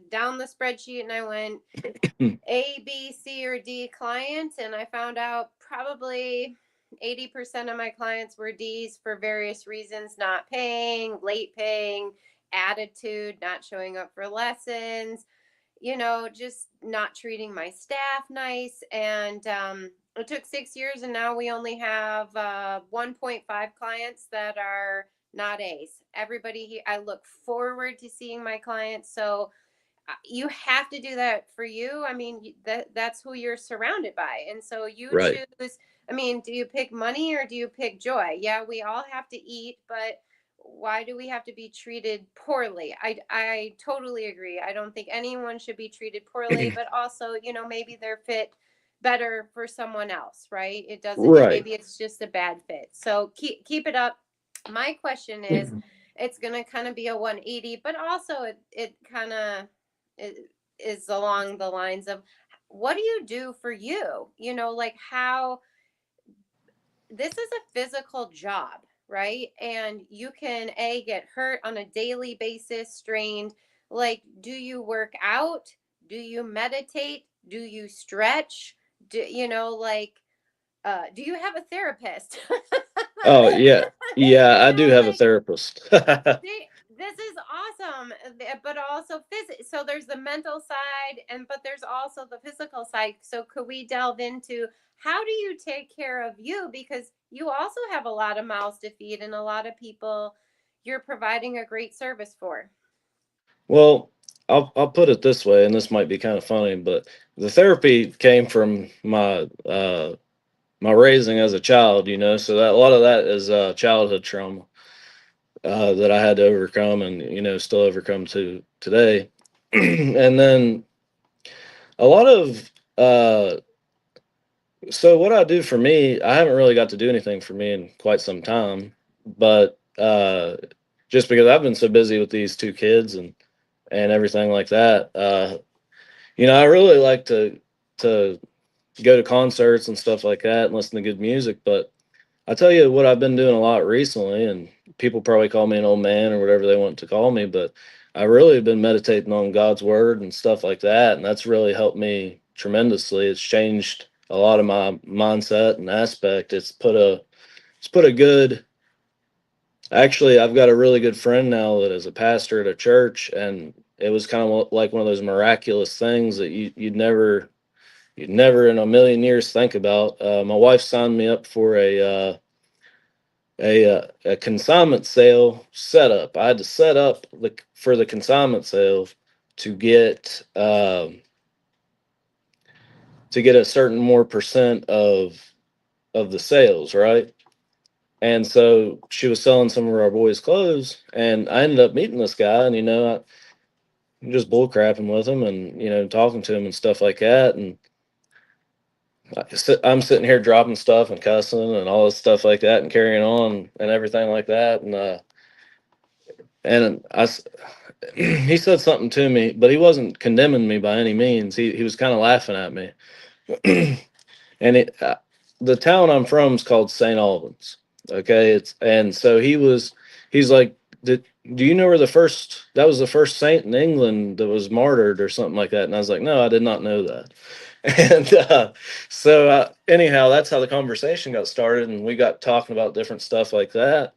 down the spreadsheet and I went A, B, C, or D client, and I found out probably 80% of my clients were D's for various reasons: not paying, late paying, attitude, not showing up for lessons, just not treating my staff nice. And it took 6 years, and now we only have 1.5 clients that are not A's. Everybody, I look forward to seeing my clients. So you have to do that for you. I mean, that's who you're surrounded by. And so you Right. choose. I mean, do you pick money or do you pick joy? Yeah, we all have to eat, but why do we have to be treated poorly? I totally agree. I don't think anyone should be treated poorly, but also, maybe they're fit better for someone else, right? It doesn't, Right. maybe it's just a bad fit. So keep it up. My question is, it's going to kind of be a 180, but also it kind of is along the lines of, what do you do for you? Like, how this is a physical job, right? And you can get hurt on a daily basis, strained. Like, do you work out? Do you meditate? Do you stretch? Do you have a therapist? Oh yeah. Yeah, I do have a Like, therapist. this is awesome, but also so there's the mental side, but there's also the physical side. So could we delve into, how do you take care of you, because you also have a lot of mouths to feed and a lot of people you're providing a great service for? Well, I'll put it this way, and this might be kind of funny, but the therapy came from my raising as a child, so that a lot of that is childhood trauma that I had to overcome and still overcome to today. And then a lot of So what I do for me, I haven't really got to do anything for me in quite some time, but just because I've been so busy with these two kids and everything like that, I really like to go to concerts and stuff like that and listen to good music. But I tell you what I've been doing a lot recently, and people probably call me an old man or whatever they want to call me, but I really have been meditating on God's word and stuff like that, and that's really helped me tremendously. It's changed a lot of my mindset and aspect. It's put a good actually I've got a really good friend now that is a pastor at a church, and it was kind of like one of those miraculous things that you'd never in a million years think about. My wife signed me up for a consignment sale setup. I had to set up for the consignment sale to get a certain more percent of the sales, right? And so she was selling some of our boys' clothes, and I ended up meeting this guy, and I'm just bull crapping with him, and talking to him and stuff like that, and I'm sitting here dropping stuff and cussing and all this stuff like that, and carrying on and everything like that, and he said something to me, but he wasn't condemning me by any means. He was kind of laughing at me. And the town I'm from is called St. Albans. Okay, and so he's like, do you know where that was the first saint in England that was martyred or something like that? And I was like, no, I did not know that. And so anyhow, that's how the conversation got started, and we got talking about different stuff like that.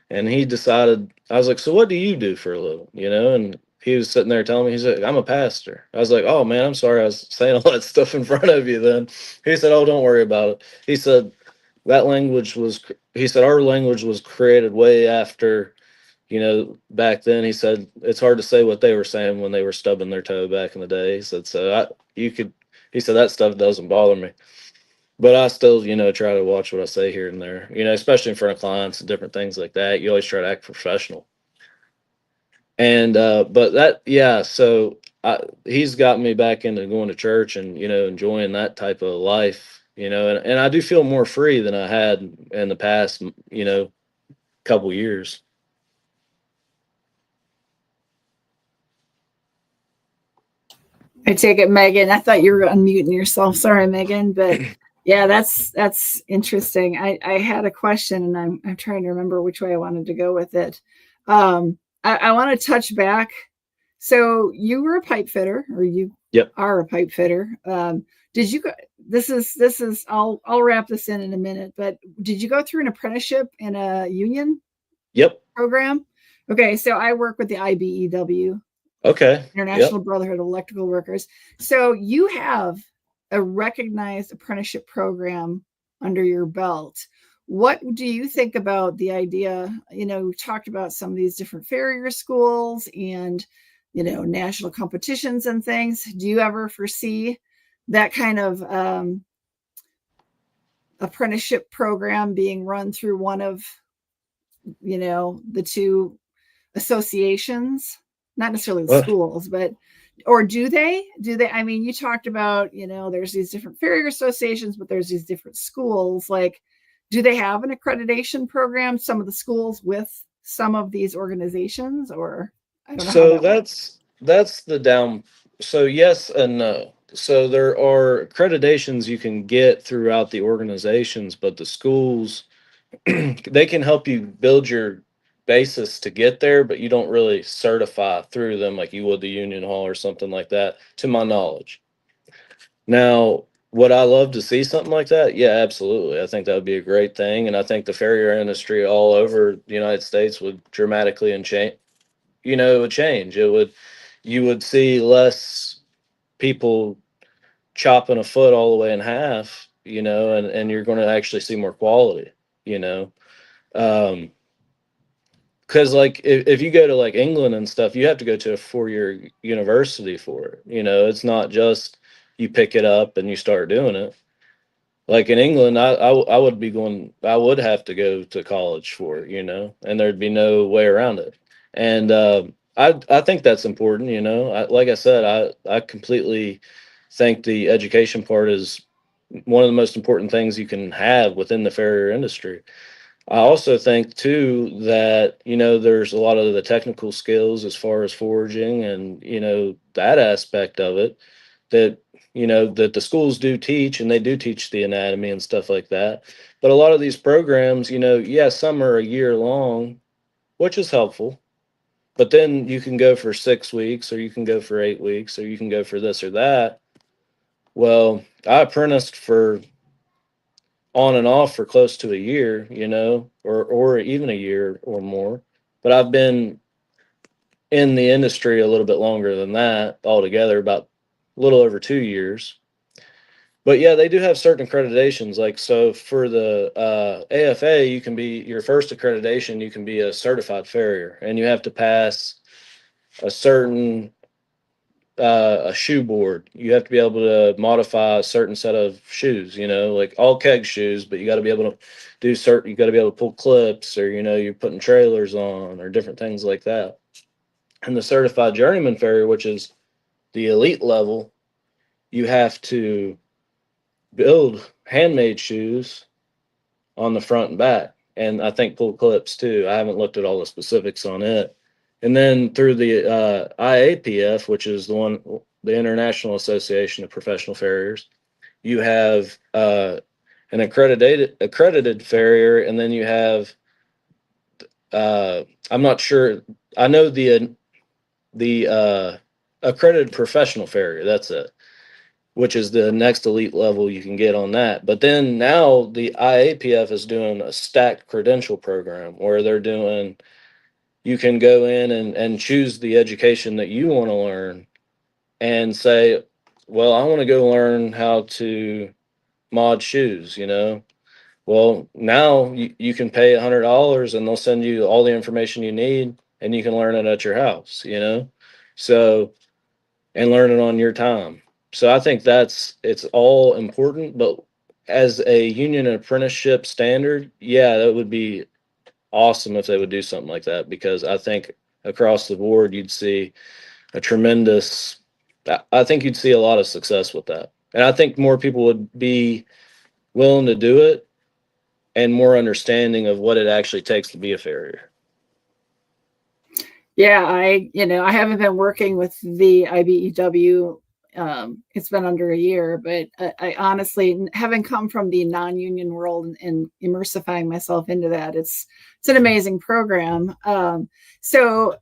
And he decided, I was like, so what do you do for a living? And he was sitting there telling me, he's like, I'm a pastor. I was like, oh man, I'm sorry I was saying all that stuff in front of you then. He said, oh, don't worry about it. He said, he said, our language was created way after, back then. He said, it's hard to say what they were saying when they were stubbing their toe back in the day. He said, he said, that stuff doesn't bother me. But I still, try to watch what I say here and there, especially in front of clients and different things like that. You always try to act professional. And, but yeah, so he's got me back into going to church and, enjoying that type of life, and I do feel more free than I had in the past, couple years. I take it, Megan. I thought you were unmuting yourself. Sorry, Megan, but yeah, that's interesting. I had a question, and I'm trying to remember which way I wanted to go with it. I want to touch back. So you were a pipe fitter, or you Yep. are a pipe fitter. Did you go? This is. I'll wrap this in a minute. But did you go through an apprenticeship in a union Yep. program? Okay, so I work with the IBEW. Okay. International Yep. Brotherhood of Electrical Workers. So you have a recognized apprenticeship program under your belt. What do you think about the idea? We talked about some of these different farrier schools and, national competitions and things. Do you ever foresee that kind of apprenticeship program being run through one of, the two associations, not necessarily the Well, schools, but or do they, I mean, you talked about, there's these different farrier associations, but there's these different schools. Like, do they have an accreditation program, some of the schools with some of these organizations? Or I don't know how so that works. that's the down. So yes and no. So there are accreditations you can get throughout the organizations, but the schools, they can help you build your basis to get there, but you don't really certify through them like you would the union hall or something like that, to my knowledge. Now, would I love to see something like that? Yeah, absolutely. I think that would be a great thing, and I think the farrier industry all over the United States would dramatically and change. It would change. You would see less people chopping a foot all the way in half, and you're going to actually see more quality, you know. Um, because like if you go to like England and stuff, you have to go to a 4-year university for it. It's not just you pick it up and you start doing it. Like in England, I would be going, I would have to go to college for it, and there'd be no way around it. And I think that's important. Like I said, I completely think the education part is one of the most important things you can have within the farrier industry. I also think too that, there's a lot of the technical skills as far as forging and, that aspect of it that, that the schools do teach, and they do teach the anatomy and stuff like that. But a lot of these programs, some are a year long, which is helpful. But then you can go for 6 weeks, or you can go for 8 weeks, or you can go for this or that. Well, I apprenticed for on and off for close to a year, or even a year or more. But I've been in the industry a little bit longer than that altogether, about a little over 2 years. But yeah, they do have certain accreditations. Like, so for the AFA, you can be your first accreditation, you can be a certified farrier, and you have to pass a certain a shoe board. You have to be able to modify a certain set of shoes, like all keg shoes, but you got to be able to you got to be able to pull clips, or, you're putting trailers on, or different things like that. And the certified journeyman farrier, which is the elite level, you have to build handmade shoes on the front and back. And I think pull clips too. I haven't looked at all the specifics on it. And then through the IAPF, which is the International Association of Professional Farriers, you have an accredited farrier, and then you have I'm not sure. I know the accredited professional farrier. That's it, which is the next elite level you can get on that. But then now the IAPF is doing a stacked credential program where you can go in and choose the education that you want to learn and say, well, I want to go learn how to mod shoes, Well, now you can pay $100, and they'll send you all the information you need, and you can learn it at your house. So, and learn it on your time. So I think it's all important, but as a union apprenticeship standard, yeah, that would be awesome if they would do something like that, because I think across the board you'd see a tremendous, I think you'd see a lot of success with that. And I think more people would be willing to do it, and more understanding of what it actually takes to be a farrier. Yeah, I haven't been working with the IBEW. It's been under a year, but I honestly, having come from the non-union world and immersifying myself into that, it's an amazing program. So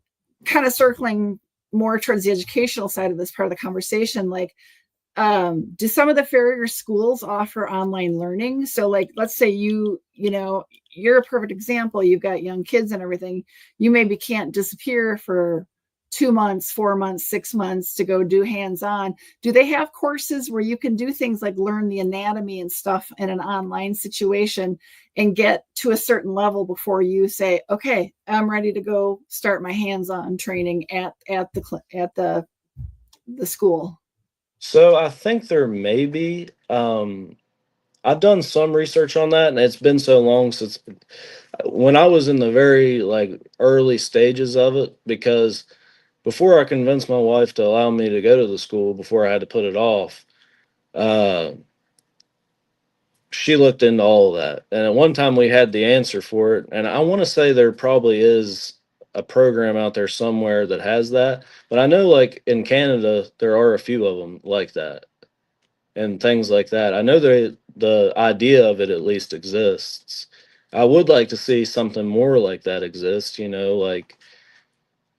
kind of circling more towards the educational side of this part of the conversation, like, do some of the farrier schools offer online learning? So like, let's say you're a perfect example. You've got young kids and everything. You maybe can't disappear for 2 months, 4 months, 6 months to go do hands-on. Do they have courses where you can do things like learn the anatomy and stuff in an online situation and get to a certain level before you say, okay, I'm ready to go start my hands-on training at the school? So I think there may be. I've done some research on that, and it's been so long since when I was in the very early stages of it, because before I convinced my wife to allow me to go to the school, before I had to put it off, uh, she looked into all of that. And at one time we had the answer for it. And I want to say there probably is a program out there somewhere that has that. But I know in Canada, there are a few of them like that and things like that. I know the idea of it at least exists. I would like to see something more like that exist,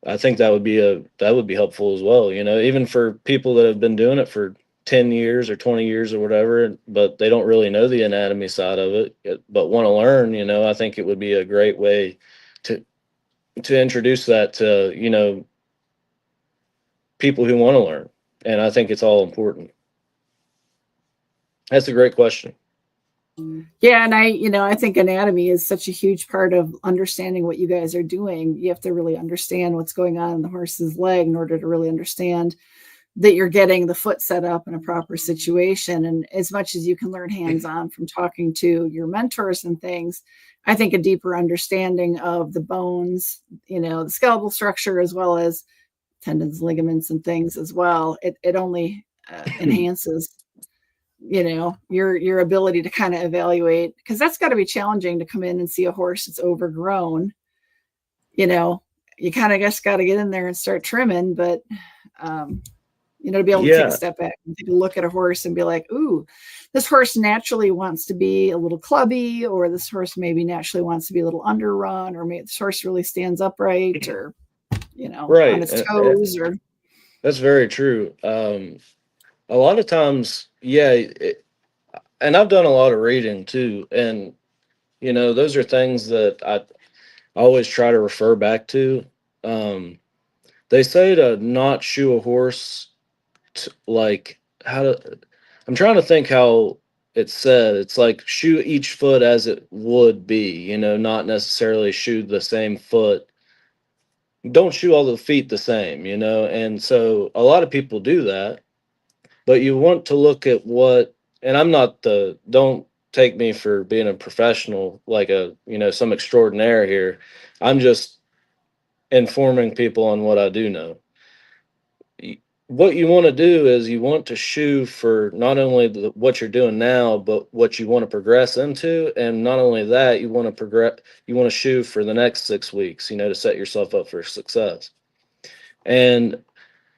I think that would be helpful as well, even for people that have been doing it for 10 years or 20 years or whatever, but they don't really know the anatomy side of it, but want to learn, I think it would be a great way to introduce that to, people who want to learn. And I think it's all important. That's a great question. Yeah, and I think anatomy is such a huge part of understanding what you guys are doing. You have to really understand what's going on in the horse's leg in order to really understand that you're getting the foot set up in a proper situation. And as much as you can learn hands-on from talking to your mentors and things, I think a deeper understanding of the bones, the skeletal structure, as well as tendons, ligaments, and things as well, it only enhances your ability to kind of evaluate, because that's got to be challenging to come in and see a horse that's overgrown. You kind of just got to get in there and start trimming, but to be able to take a Yeah, step back and take a look at a horse and be like, ooh, this horse naturally wants to be a little clubby, or this horse maybe naturally wants to be a little underrun, or maybe this horse really stands upright, or on right. its toes, or That's very true. A lot of times, yeah, and I've done a lot of reading too, and those are things that I always try to refer back to. Um, they say to not shoe a horse, like how to. I'm trying to think how it's said. It's like shoe each foot as it would be, not necessarily shoe the same foot. Don't shoe all the feet the same, and so a lot of people do that, but you want to look at what, and I'm not don't take me for being a professional, like some extraordinaire here. I'm just informing people on what I do know. What you want to do is you want to shoe for not only what you're doing now, but what you want to progress into. And not only that, you want to you want to shoe for the next 6 weeks, to set yourself up for success. And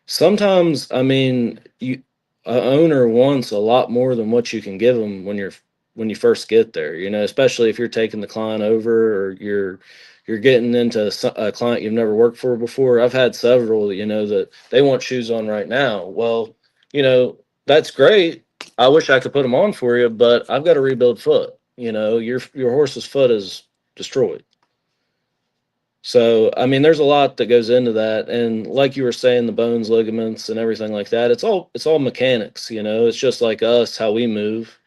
sometimes, I mean, a owner wants a lot more than what you can give them when you first get there. Especially if you're taking the client over, or you're getting into a client you've never worked for before. I've had several, that they want shoes on right now. Well, that's great. I wish I could put them on for you, but I've got a rebuild foot. Your horse's foot is destroyed. So, I mean, there's a lot that goes into that, and like you were saying, the bones, ligaments, and everything like that. It's all mechanics. It's just like us, how we move.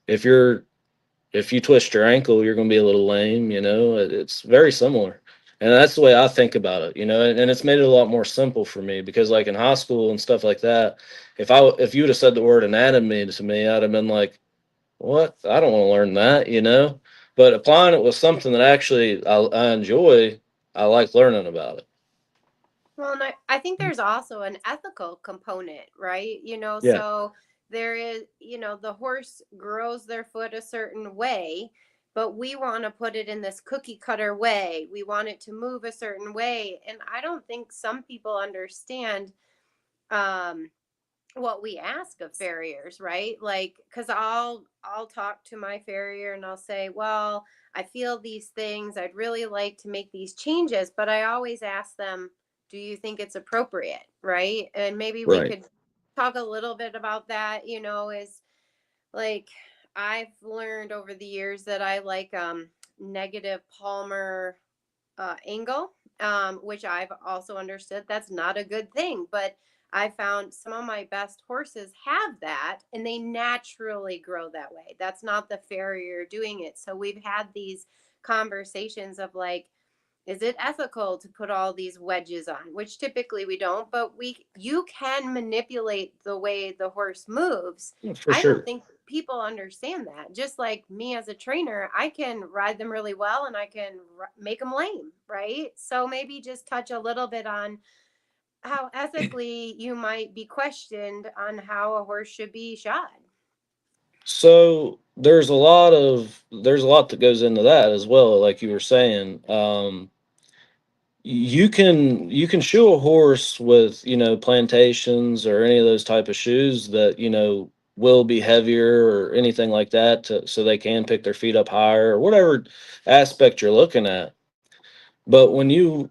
If you're if you twist your ankle, you're going to be a little lame. It's very similar, and that's the way I think about it. And it's made it a lot more simple for me, because, like in high school and stuff like that, if you would have said the word anatomy to me, I'd have been like, what? I don't want to learn that. But applying it was something that actually I enjoy. I like learning about it. Well, and I think there's also an ethical component, right? Yeah, So there is, the horse grows their foot a certain way, but we want to put it in this cookie cutter way. We want it to move a certain way. And I don't think some people understand um, what we ask of farriers, right? Like, because I'll talk to my farrier and I'll say, well, I feel these things, I'd really like to make these changes, but I always ask them, do you think it's appropriate, right? And maybe we right. could talk a little bit about that. Is like, I've learned over the years that I like negative palmar angle, which I've also understood that's not a good thing. But I found some of my best horses have that, and they naturally grow that way. That's not the farrier doing it. So we've had these conversations of like, is it ethical to put all these wedges on? Which typically we don't, but you can manipulate the way the horse moves. Yeah, for I don't sure. think people understand that. Just like me as a trainer, I can ride them really well and I can make them lame, right? So maybe just touch a little bit on how ethically you might be questioned on how a horse should be shod. So there's a lot that goes into that as well. Like you were saying, you can shoe a horse with plantations or any of those type of shoes that will be heavier or anything like that, so they can pick their feet up higher, or whatever aspect you're looking at. But you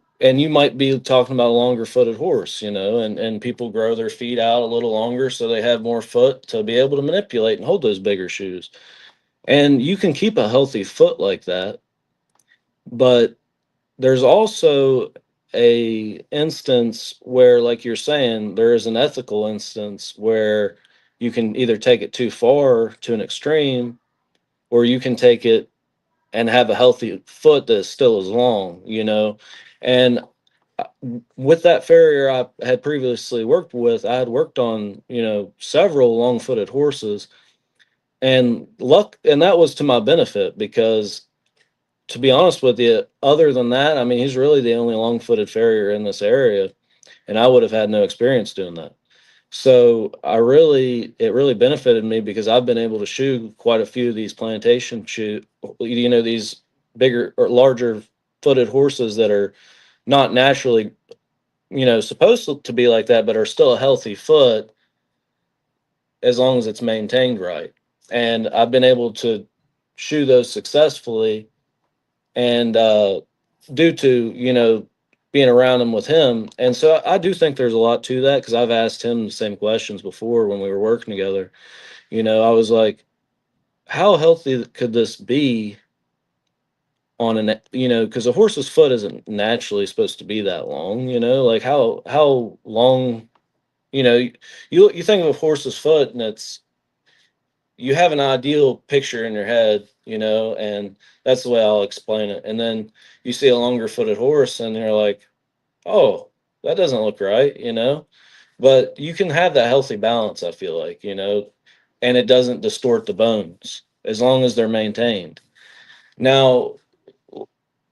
might be talking about a longer footed horse, and people grow their feet out a little longer so they have more foot to be able to manipulate and hold those bigger shoes. And you can keep a healthy foot like that, but there's also a instance where, like you're saying, there is an ethical instance where you can either take it too far to an extreme, or you can take it and have a healthy foot that still is long, and with that farrier I had previously worked with, I had worked on several long-footed horses, and that was to my benefit, because, to be honest with you, other than that, I mean, he's really the only long-footed farrier in this area, and I would have had no experience doing that. So it really benefited me because I've been able to shoe quite a few of these plantation these bigger or larger footed horses that are not naturally, supposed to be like that, but are still a healthy foot as long as it's maintained right. And I've been able to shoe those successfully, and due to being around him with him. And so I do think there's a lot to that because I've asked him the same questions before when we were working together. I was like, how healthy could this be on because a horse's foot isn't naturally supposed to be that long, like how long, you know, you think of a horse's foot and you have an ideal picture in your head, and that's the way I'll explain it. And then you see a longer footed horse and you're like, oh, that doesn't look right, but you can have that healthy balance, I feel like, and it doesn't distort the bones as long as they're maintained. Now,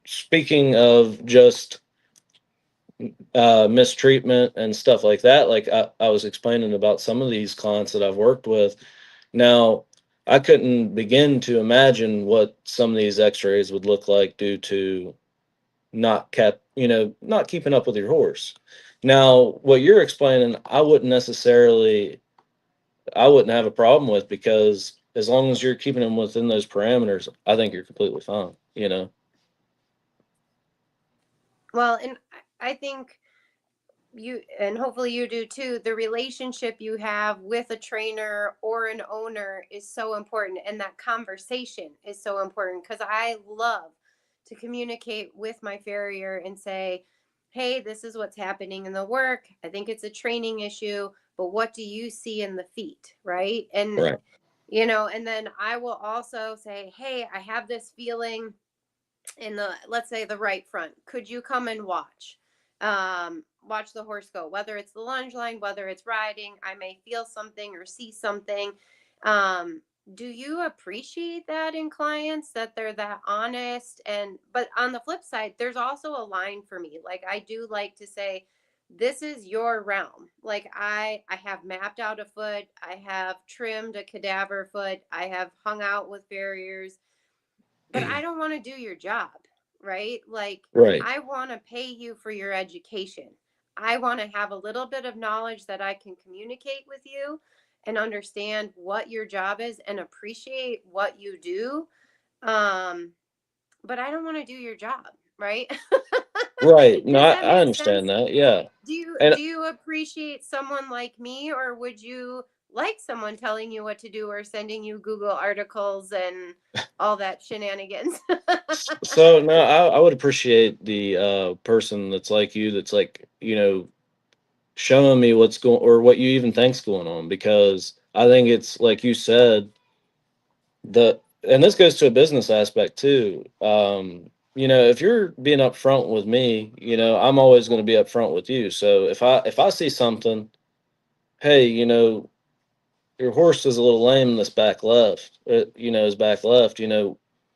speaking of just mistreatment and stuff like that, like I was explaining about some of these clients that I've worked with. Now, I couldn't begin to imagine what some of these x-rays would look like due to not keeping up with your horse. Now, what you're explaining, I wouldn't have a problem with, because as long as you're keeping them within those parameters, I think you're completely fine. Well, and I think you, and hopefully you do too, the relationship you have with a trainer or an owner is so important, and that conversation is so important, because I love to communicate with my farrier and say, hey, this is what's happening in the work, I think it's a training issue, but what do you see in the feet, right? And Right. and then I will also say, hey, I have this feeling in the, let's say, the right front, could you come and watch the horse go, whether it's the lunge line, whether it's riding, I may feel something or see something. Do you appreciate that in clients, that they're that honest? And but on the flip side, there's also a line for me, like I do like to say, this is your realm. Like I have mapped out a foot, I have trimmed a cadaver foot, I have hung out with farriers, but I don't want to do your job, right? Like, Right. I want to pay you for your education. I want to have a little bit of knowledge that I can communicate with you and understand what your job is and appreciate what you do. Um, but I don't want to do your job, right? Right. No, Does that I make sense? understand that. Yeah. do you And do you appreciate someone like me, or would you like someone telling you what to do or sending you Google articles and all that shenanigans? so no, I would appreciate the person that's like you, that's like, showing me what's going, or what you even think's going on, because I think it's like you said, and this goes to a business aspect too. If you're being upfront with me, I'm always going to be upfront with you. So if I see something, hey, your horse is a little lame in this back left, his back left,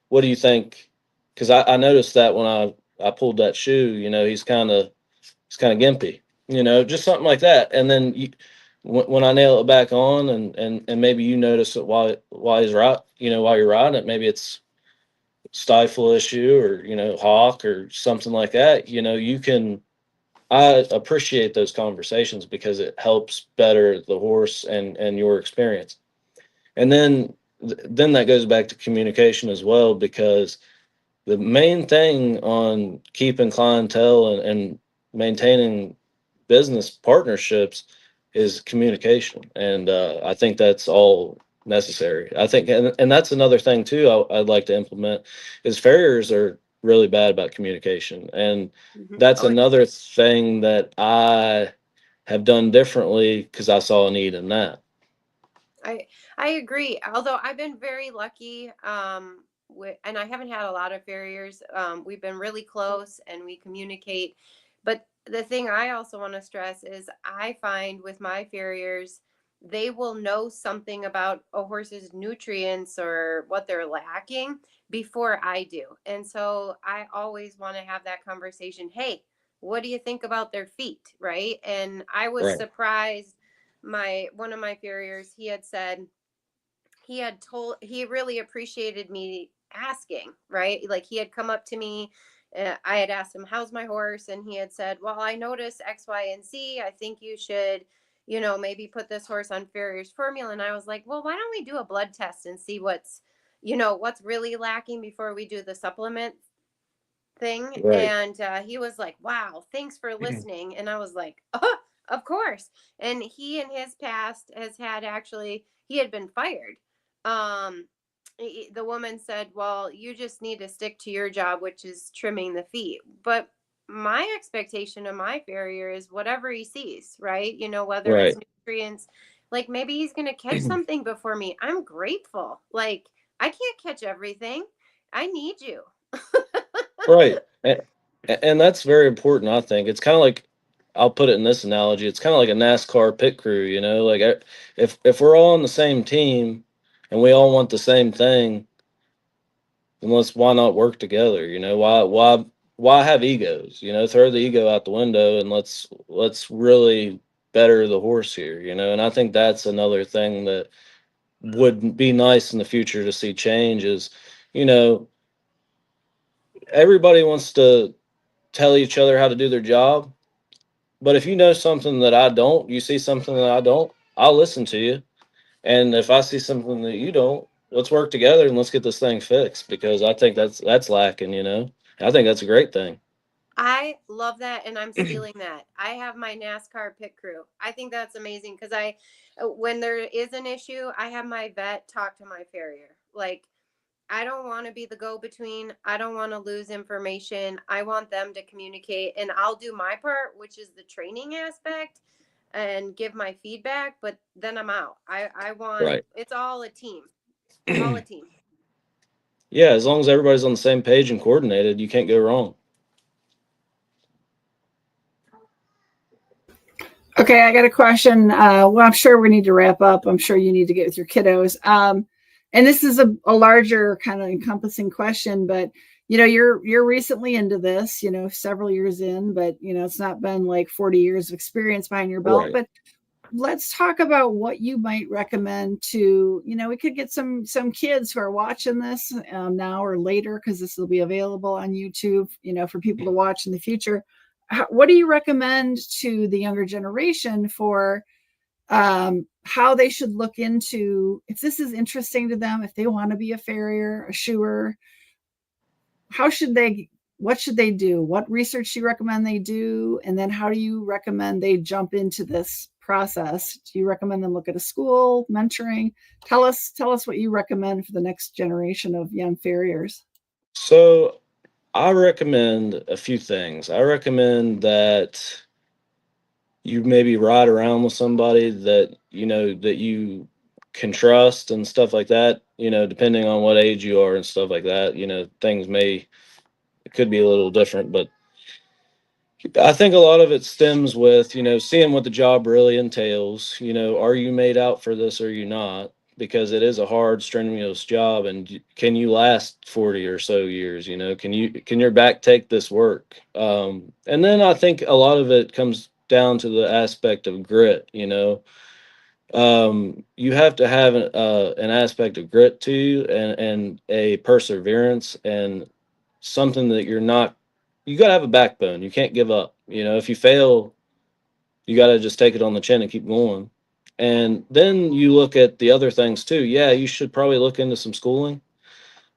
what do you think? Because I noticed that when I pulled that shoe, he's kind of gimpy, just something like that. And then when I nail it back on, and maybe you notice it while he's right, while you're riding it, maybe it's stifle issue, or hawk or something like that. I appreciate those conversations because it helps better the horse and your experience. And then that goes back to communication as well, because the main thing on keeping clientele and maintaining business partnerships is communication. And I think that's all necessary. I think, and that's another thing too, I'd like to implement, is farriers are really bad about communication. And Mhm. that's Oh, another thing that I have done differently because I saw a need in that. I I agree. Although I've been very lucky, and I haven't had a lot of farriers. We've been really close and we communicate. But the thing I also want to stress is, I find with my farriers, they will know something about a horse's nutrients or what they're lacking before I do. And so I always want to have that conversation. Hey, what do you think about their feet? Right. And I was Right. surprised one of my farriers, he had said he really appreciated me asking, right? Like he had come up to me, I had asked him, how's my horse? And he had said, well, I noticed X, Y, and Z. I think you should, maybe put this horse on farrier's formula. And I was like, well, why don't we do a blood test and see what's really lacking before we do the supplement thing. Right. And he was like, wow, thanks for listening. And I was like, oh, of course. And he in his past has had, actually, he had been fired. The woman said, well, you just need to stick to your job, which is trimming the feet. But my expectation of my farrier is whatever he sees, right? Whether it's Right. nutrients, like maybe he's going to catch something before me. I'm grateful. Like, I can't catch everything. I need you. Right. And that's very important, I think. It's kind of like, I'll put it in this analogy. It's kind of like a NASCAR pit crew, like if we're all on the same team and we all want the same thing, then why not work together? Why have egos? Throw the ego out the window and let's really better the horse here, and I think that's another thing that would be nice in the future to see change is, you know, everybody wants to tell each other how to do their job. But if you know something that I don't, you see something that I don't, I'll listen to you. And if I see something that you don't, let's work together and let's get this thing fixed because I think that's lacking. I think that's a great thing. I love that, and I'm stealing that. I have my NASCAR pit crew. I think that's amazing because when there is an issue, I have my vet talk to my farrier. Like, I don't want to be the go-between. I don't want to lose information. I want them to communicate, and I'll do my part, which is the training aspect, and give my feedback. But then I'm out. I want Right. it's all a team, all a team. Yeah, as long as everybody's on the same page and coordinated, you can't go wrong. Okay, I got a question. Well, I'm sure we need to wrap up. I'm sure you need to get with your kiddos. And this is a larger kind of encompassing question, but you're recently into this, several years in, but it's not been like 40 years of experience behind your belt. Right. But let's talk about what you might recommend to, we could get some kids who are watching this now or later, because this will be available on YouTube, for people to watch in the future. What do you recommend to the younger generation for how they should look into, if this is interesting to them, if they want to be a farrier, a shoer, what should they do? What research do you recommend they do? And then how do you recommend they jump into this process? Do you recommend them look at a school, mentoring? Tell us what you recommend for the next generation of young farriers. So I recommend a few things. I recommend that you maybe ride around with somebody that you can trust and stuff like that, depending on what age you are and stuff like that. Things it could be a little different, but I think a lot of it stems with, seeing what the job really entails. Are you made out for this or are you not? Because it is a hard, strenuous job, and can you last 40 or so years? Can your back take this work? And then I think a lot of it comes down to the aspect of grit. You have to have an aspect of grit to you, and a perseverance, and something that you got to have a backbone. You can't give up. If you fail, you got to just take it on the chin and keep going. And then you look at the other things too. Yeah, you should probably look into some schooling.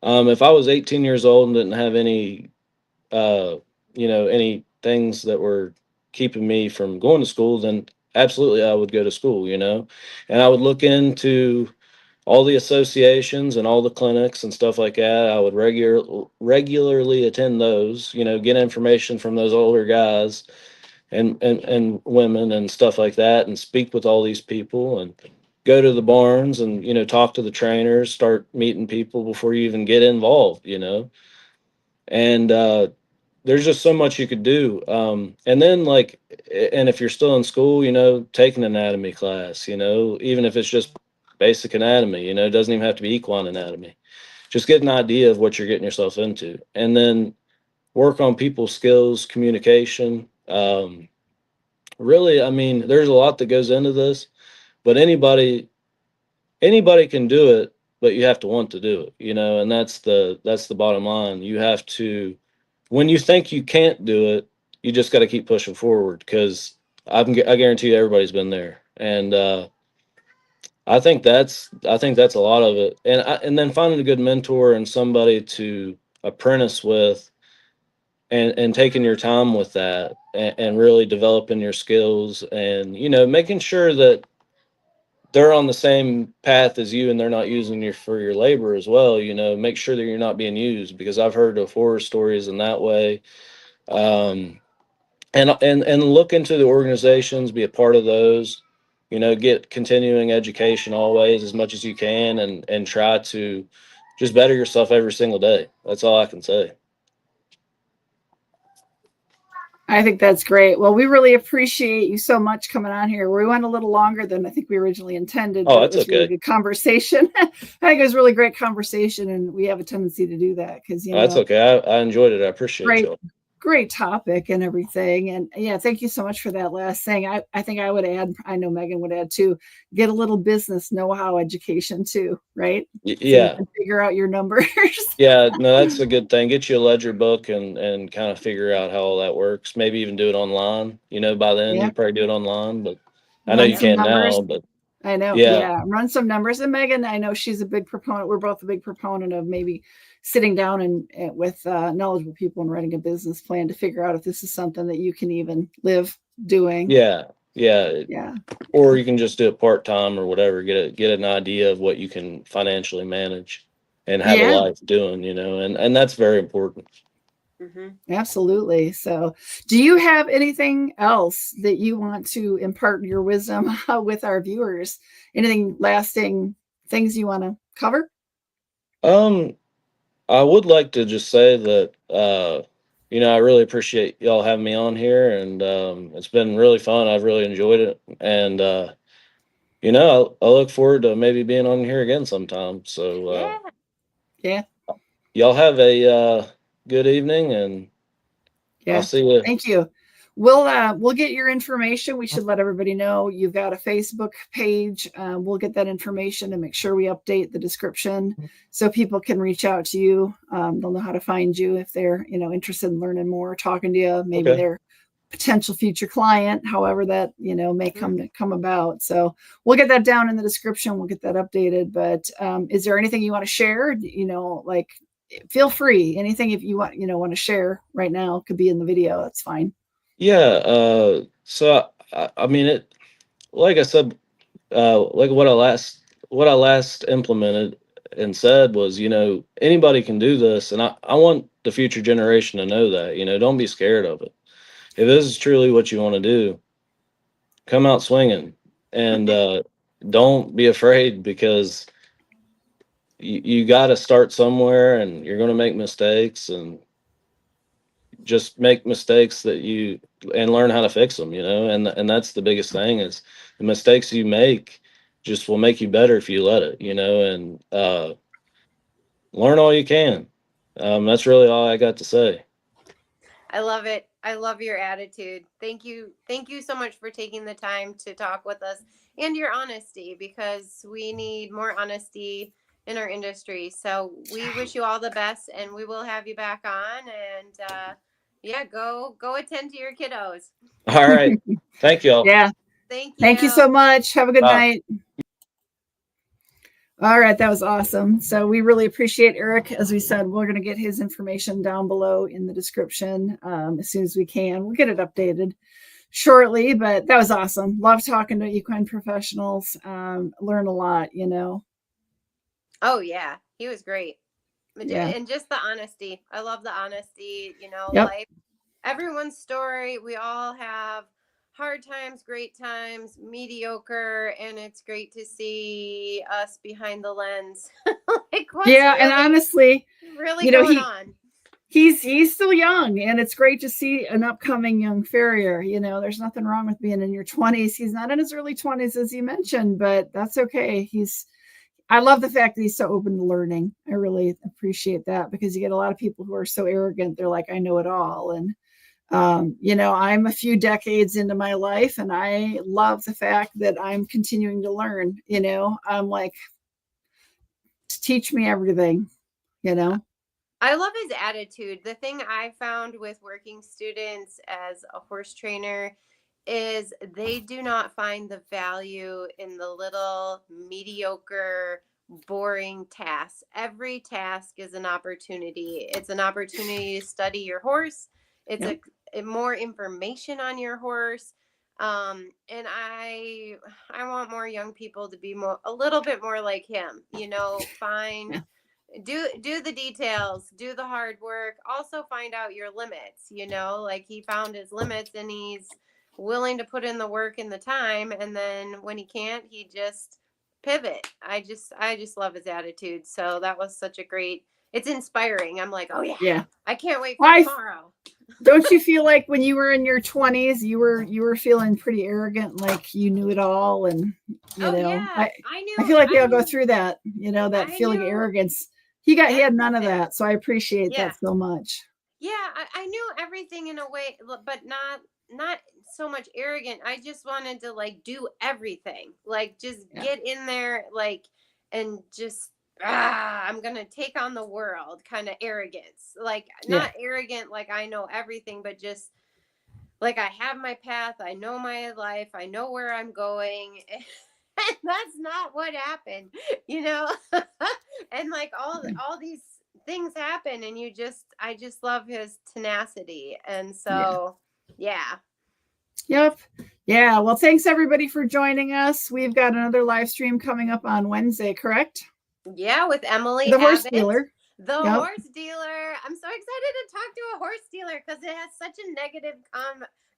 If I was 18 years old and didn't have uh, any things that were keeping me from going to school, then absolutely I would go to school. And I would look into all the associations and all the clinics and stuff like that. I would regularly attend those, get information from those older guys and women and stuff like that, and speak with all these people and go to the barns and talk to the trainers, start meeting people before you even get involved. And there's just so much you could do. And then and if you're still in school, take an anatomy class, even if it's just basic anatomy, it doesn't even have to be equine anatomy. Just get an idea of what you're getting yourself into, and then work on people skills, communication. Really, I mean, there's a lot that goes into this, but anybody can do it, but you have to want to do it, you know, and that's the bottom line. You have to, when you think you can't do it, you just got to keep pushing forward, because I guarantee you everybody's been there. And I think that's a lot of it. And then finding a good mentor and somebody to apprentice with, and taking your time with that, and really developing your skills, and making sure that they're on the same path as you, and they're not using you for your labor as well. Make sure that you're not being used, because I've heard of horror stories in that way. um, and look into the organizations, be a part of those. Get continuing education always as much as you can, and try to just better yourself every single day. That's all I can say. I think that's great. Well, we really appreciate you so much coming on here. We went a little longer than I think we originally intended, Oh, but it that's was really okay. good conversation. I think it was really great conversation, and we have a tendency to do that because, That's okay. I enjoyed it. I appreciate great, y'all. great topic and everything. And yeah, thank you so much for that last thing. I think I would add, I know Megan would add too, get a little business know-how education too, right? So you Yeah. can figure out your numbers. Yeah, no, that's a good thing. Get you a ledger book, and kind of figure out how all that works. Maybe even do it online. By then Yeah. you probably do it online, but I know Run you some can numbers. now, but I know. yeah. Yeah. Run some numbers. And Megan, I know she's a big proponent. We're both a big proponent of maybe sitting down and with knowledgeable people and writing a business plan to figure out if this is something that you can even live doing. Yeah. Yeah. Yeah. Or you can just do it part-time or whatever. Get an idea of what you can financially manage and have a Yeah. life doing, and that's very important. Absolutely. So, do you have anything else that you want to impart your wisdom with our viewers? Anything lasting things you want to cover? Um, I would like to just say that I really appreciate y'all having me on here, and it's been really fun. I've really enjoyed it, and I look forward to maybe being on here again sometime. So Yeah. Yeah. y'all have a good evening, and I'll Yeah. see you. Thank you. We'll get your information. We should let everybody know you've got a Facebook page. We'll get that information and make sure we update the description so people can reach out to you. They'll know how to find you if they're interested in learning more, talking to you. Maybe Okay. they're potential future client, however that may come about. So we'll get that down in the description. We'll get that updated. But is there anything you want to share? Like, feel free. Anything if you want to share right now, could be in the video. That's fine. Yeah. So I mean it. Like I said, like what I last implemented and said was, anybody can do this, and I want the future generation to know that. Don't be scared of it. If this is truly what you want to do, come out swinging, and don't be afraid, because you got to start somewhere, and you're going to make mistakes, and just make mistakes and learn how to fix them, and that's the biggest thing, is the mistakes you make just will make you better if you let it, and learn all you can. That's really all I got to say. I love it. I love your attitude. Thank you. Thank you so much for taking the time to talk with us, and your honesty, because we need more honesty in our industry. So we wish you all the best, and we will have you back on. And yeah, go attend to your kiddos. All right. Thank y'all. Yeah. Thank Thank you so you. much. Have a good Bye. night. All right, that was awesome. So we really appreciate Eric. As we said, we're going to get his information down below in the description as soon as we can. We'll get it updated shortly, but that was awesome. Love talking to equine professionals. Learn a lot, Oh yeah, he was great. Yeah. And just the honesty. I love the honesty. Yep. Life, everyone's story. We all have hard times, great times, mediocre, and it's great to see us behind the lens. Like, what's And honestly, really going he on? he's still young, and it's great to see an upcoming young farrier. There's nothing wrong with being in your 20s. He's not in his early 20s, as you mentioned, but that's okay. I love the fact that he's so open to learning. I really appreciate that, because you get a lot of people who are so arrogant. They're like, I know it all. And You know, I'm a few decades into my life, and I love the fact that I'm continuing to learn. You know, I'm like, teach me everything, you know? I love his attitude. The thing I found with working students as a horse trainer is they do not find the value in the little mediocre, boring tasks. Every task is an opportunity. It's an opportunity to study your horse. It's Yep. a more information on your horse. And I want more young people to be a little bit more like him. You know, Yeah. do the details, do the hard work, also find out your limits. You know, like he found his limits and he's willing to put in the work and the time, and then when he can't, he just pivot. I just love his attitude. So that was such a great, it's inspiring. I'm like, oh yeah, Yeah. I can't wait for Well, tomorrow. don't you feel like when you were in your 20s, you were feeling pretty arrogant, like you knew it all? And, you Oh know, yeah, I feel like we I all go knew through that, you know, that I feeling of knew arrogance. He had none of everything. that. So I appreciate Yeah. that so much. Yeah, I knew everything in a way, but not so much arrogant. I just wanted to like do everything, like just Yeah. get in there, like, and just I'm gonna take on the world kind of arrogance, like Yeah. not arrogant like I know everything, but just like I have my path, I know my life, I know where I'm going. And that's not what happened, you know. And like all these things happen, and I just love his tenacity. And Yeah. so yeah. Yep. Yeah. Well, thanks everybody for joining us. We've got another live stream coming up on Wednesday, correct? Yeah, with Emily The horse Abbott, dealer. the Yep. horse dealer. I'm so excited to talk to a horse dealer because it has such a negative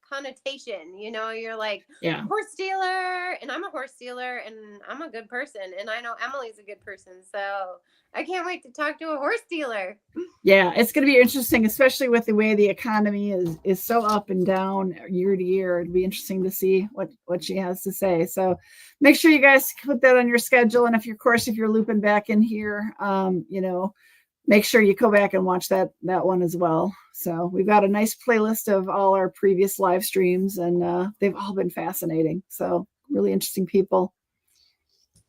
connotation. You know, you're like, Yeah. horse dealer, and I'm a horse dealer, and I'm a good person, and I know Emily's a good person. So I can't wait to talk to a horse dealer. Yeah, it's going to be interesting, especially with the way the economy is so up and down year to year. It'd be interesting to see what she has to say. So make sure you guys put that on your schedule. And if you're looping back in here, you know, make sure you go back and watch that one as well. So we've got a nice playlist of all our previous live streams, and they've all been fascinating. So really interesting people.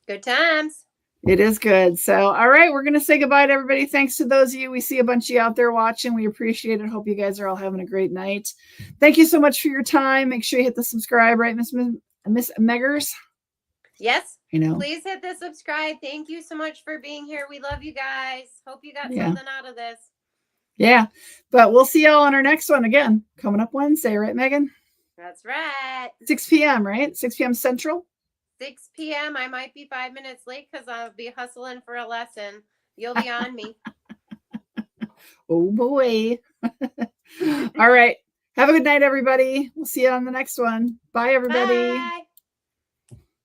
Good times. It is good. So, all right, we're going to say goodbye to everybody. Thanks to those of you. We see a bunch of you out there watching. We appreciate it. Hope you guys are all having a great night. Thank you so much for your time. Make sure you hit the subscribe, right, Miss Meggers? Yes. You know. Please hit the subscribe. Thank you so much for being here. We love you guys. Hope you got something out of this. Yeah. But we'll see y'all on our next one again, coming up Wednesday, right, Megan? That's right. 6 p.m., right? 6 p.m. Central? 6 p.m. I might be 5 minutes late because I'll be hustling for a lesson. You'll be on me. Oh, boy. All right. Have a good night, everybody. We'll see you on the next one. Bye, everybody. Bye.